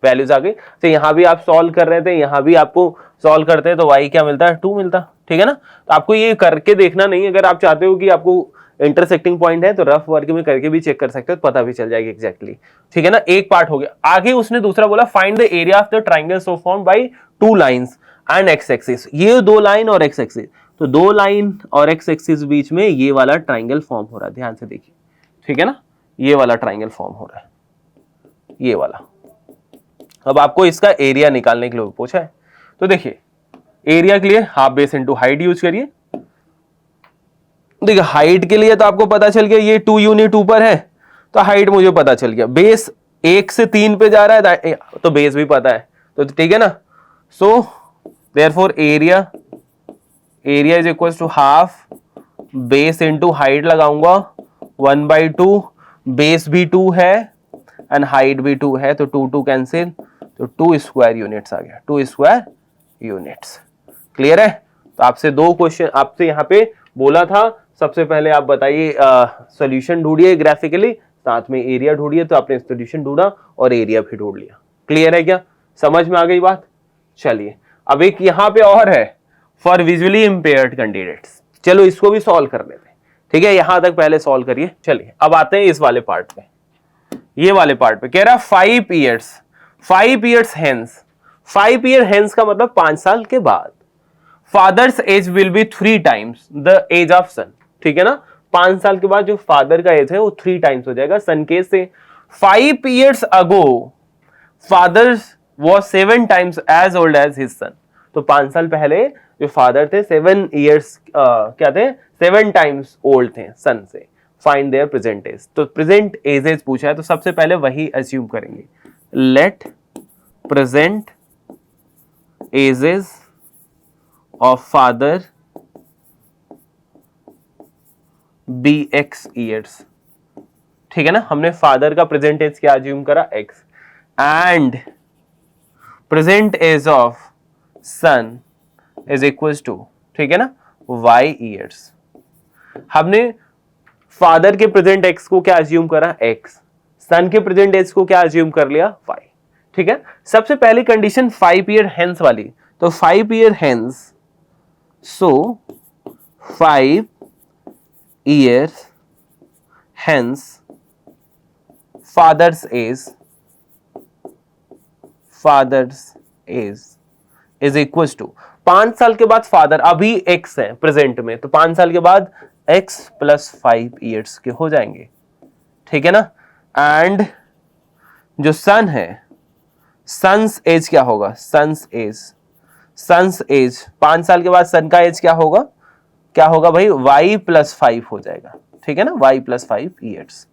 वैल्यूज आ गई। तो यहाँ भी आप सॉल्व कर रहे थे, यहाँ भी आपको सॉल्व करते हैं तो y क्या मिलता है, 2 मिलता, ठीक है ना। तो आपको ये करके देखना नहीं, अगर आप चाहते हो कि आपको इंटरसेक्टिंग पॉइंट है तो रफ वर्क में करके भी चेक कर सकते हो, तो पता भी चल जाएगी एग्जैक्टली, ठीक है ना। एक पार्ट हो गया। आगे उसने दूसरा बोला, find the area of the triangle so formed by 2 lines and x axis. ये 2 लाइन और x एक्सिस, तो 2 लाइन और x एक्सिस बीच में ये वाला ट्राइंगल फॉर्म हो रहा है, ध्यान से देखिए, ठीक है ना, ये वाला ट्राइंगल फॉर्म हो रहा है, ये वाला। अब आपको इसका एरिया निकालने के लिए पूछा है, तो देखिए एरिया के लिए half base into height use करिए। देखिए हाइट के लिए तो आपको पता चल गया ये 2 यूनिट ऊपर है, तो हाइट मुझे पता चल गया। बेस 1 से 3 पे जा रहा है तो बेस भी पता है, तो ठीक है ना। So therefore area = half base into height लगाऊंगा 1/2, बेस भी 2 है एंड हाइट भी 2 है, तो 2 2 कैंसिल, तो 2 स्क्वायर यूनिट्स आ गया, 2 स्क्वायर यूनिट्स। क्लियर है। तो आपसे 2 क्वेश्चन आपसे यहाँ पे बोला था, सबसे पहले आप बताइए सॉल्यूशन ढूंढिए ग्राफिकली, साथ में एरिया ढूंढिए, तो आपने सॉल्यूशन ढूंढा और एरिया भी ढूंढ लिया। क्लियर है क्या, समझ में आ गई बात। चलिए अब एक यहाँ पे और है, फॉर विजुअली इंपेयर्ड कैंडिडेट्स। चलो इसको भी सॉल्व कर लेते हैं, ठीक है, यहां तक पहले सॉल्व करिए। चलिए अब आते हैं इस वाले पार्ट पे, ये वाले पार्ट पे कह रहा 5 ईयर्स हेंस, 5 ईयर हेंस का मतलब 5 साल के बाद, father's age will be 3 times the age of son, ठीक है ना, 5 साल के बाद जो फादर का एज है वो 3 टाइम्स हो जाएगा सन के से। 5 years ago fathers was 7 times as old as his son, तो 5 साल पहले जो फादर थे 7 years क्या थे 7 टाइम्स ओल्ड थे सन से। फाइंड देयर प्रेजेंट एज, तो प्रेजेंट एजेस पूछा है तो सबसे पहले वही अज्यूम करेंगे, let present ages of father be x years, ठीक है ना, हमने फादर का प्रेजेंट एज क्या अज्यूम करा x, and present age of son is equal to, ठीक है ना, y ईयर्स। हमने फादर के प्रेजेंट x को क्या अज्यूम करा x, सन के प्रेजेंट एज को क्या अज्यूम कर लिया y, ठीक है। सबसे पहली कंडीशन 5 ईयर हेंस वाली, तो 5 year hence, so 5 years hence father's age is equal to 5 साल के बाद फादर अभी x है प्रेजेंट में, तो 5 साल के बाद x प्लस 5 ईयर्स के हो जाएंगे, ठीक है ना। एंड जो सन है, सन्स एज क्या होगा, सन्स एज 5 साल के बाद सन का एज क्या होगा भाई y प्लस 5 हो जाएगा, ठीक है ना, y प्लस 5 ईयर्स।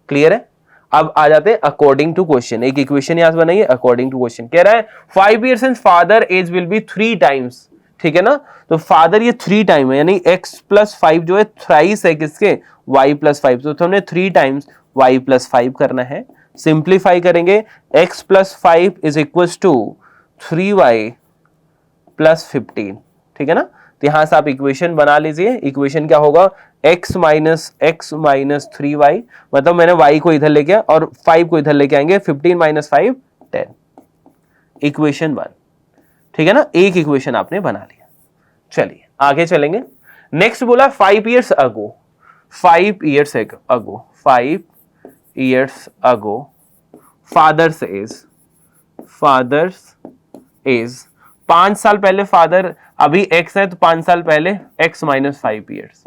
क्लियर है। अब आ जाते हैं अकॉर्डिंग टू क्वेश्चन, एक इक्वेशन यहां से बनाइए अकॉर्डिंग टू क्वेश्चन। कह रहा है 5 years and father age will be 3 times, ठीक है ना, तो फादर ये 3 टाइम है, यानी x प्लस 5 जो है थ्राइस है किसके, y प्लस 5, तो हमने 3 टाइम्स y प्लस 5 करना है। सिंप्लीफाई करेंगे, x plus 5 is equal to 3y plus 15, ठीक है ना, तो यहां से आप इक्वेशन बना लीजिए। इक्वेशन क्या होगा, x माइनस 3y, मतलब मैंने y को इधर लेके और 5 को इधर लेके आएंगे, 15 माइनस 5 10, इक्वेशन 1, ठीक है ना, एक इक्वेशन आपने बना लिया। चलिए आगे चलेंगे। नेक्स्ट बोला 5 years ago फादर्स एज 5 साल पहले फादर अभी x है तो 5 साल पहले x माइनस 5 ईयर्स,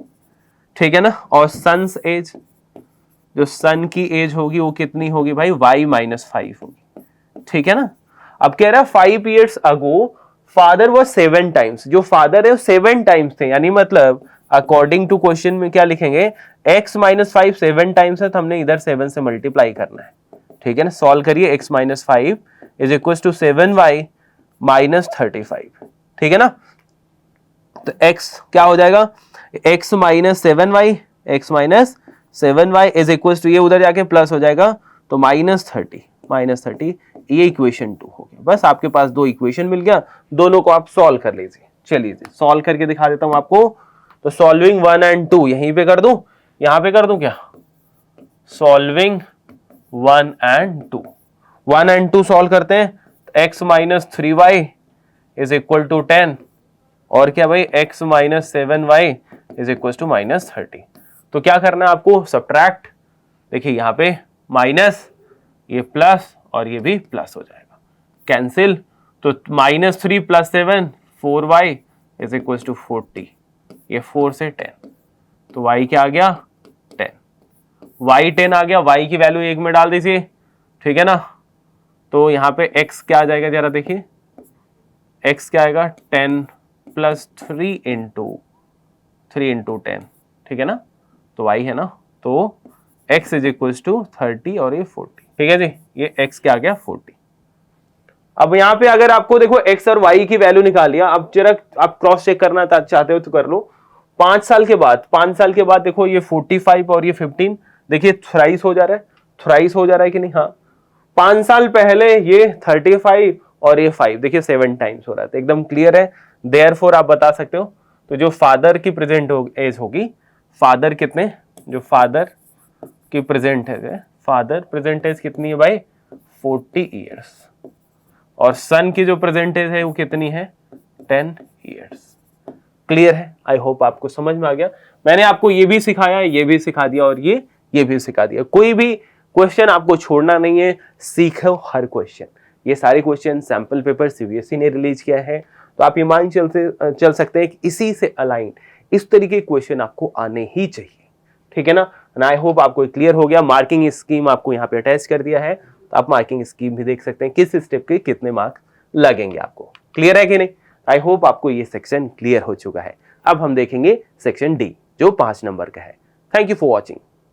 ठीक है ना, और सन्स एज, जो सन की एज होगी वो कितनी होगी भाई y माइनस 5 होगी, ठीक है ना। अब कह रहा है 5 years ago फादर वो 7 टाइम्स, जो फादर है वो 7 टाइम्स थे, यानी मतलब अकॉर्डिंग टू क्वेश्चन में क्या लिखेंगे, x माइनस 5 7 टाइम्स है तो हमने इधर 7 से मल्टीप्लाई करना है, ठीक है ना। सॉल्व करिए, x minus 5 is equal to 7y minus 35, ठीक है ना, तो x क्या हो जाएगा, x minus 7y is equal to, ये उधर जाके प्लस हो जाएगा तो माइनस 30, ये इक्वेशन 2 हो गया। बस आपके पास 2 इक्वेशन मिल गया, दोनों को आप सॉल्व कर लीजिए। चलिए सॉल्व करके दिखा देता हूं आपको, तो सॉल्विंग 1 and 2 यहीं पे कर दूं, यहां पे कर दूं क्या, सॉल्विंग 1 and 2, 1 and 2 सॉल्व करते हैं, x minus 3y is equal to 10, और क्या भाई x minus 7y is equal to minus 30। तो क्या करना है आपको, सब्ट्रैक्ट, देखिए यहाँ पे माइनस, ये प्लस और ये भी प्लस हो जाएगा, कैंसिल, तो minus 3 plus 7 4y is equal to 40, ये 4 से 10, तो y क्या आ गया 10, y 10 आ गया, y की वैल्यू 1 में डाल दीजिए, ठीक है ना, तो यहाँ पे x क्या आ जाएगा जरा देखिए, x क्या आएगा 10 प्लस 3 इंटू 10, ठीक है ना, तो y है ना, तो x इज इक्वल टू 30 और ये 40, ठीक है जी, ये x क्या आ गया 40। अब यहाँ पे अगर आपको देखो x और y की वैल्यू निकाल लिया, अब जरा आप क्रॉस चेक करना चाहते हो तो कर लो। 5 साल के बाद देखो ये 45 और ये 15, देखिए थ्राइस हो जा रहा है कि नहीं, हाँ 5 साल पहले ये 35 और ये 5, देखिए 7 टाइम्स हो रहा है, तो एकदम क्लियर है। देयरफॉर आप बता सकते हो, तो जो फादर की प्रेजेंट एज होगी, फादर कितने, जो फादर की प्रेजेंट है, फादर प्रेजेंट एज कितनी है भाई 40 ईयर्स, और सन की जो प्रेजेंट एज है वो कितनी है 10 ईयर्स, क्लियर है? आई होप आपको समझ में आ गया। मैंने आपको ये भी सिखाया, ये भी सिखा दिया और ये भी सिखा दिया। कोई भी क्वेश्चन आपको छोड़ना नहीं है, सीखो हर क्वेश्चन। ये सारे क्वेश्चन सैंपल पेपर सीबीएसई ने रिलीज किया है, तो आप ये मान चल सकते हैं कि इसी से अलाइन इस तरीके के क्वेश्चन आपको आने ही चाहिए, ठीक है ना। आई होप आपको क्लियर हो गया। मार्किंग स्कीम आपको यहाँ पे अटैच कर दिया है, तो आप मार्किंग स्कीम भी देख सकते हैं किस स्टेप के कितने मार्क्स लगेंगे आपको। क्लियर है कि नहीं? आई होप आपको ये सेक्शन क्लियर हो चुका है। अब हम देखेंगे सेक्शन डी जो 5 नंबर का है। Thank you for watching.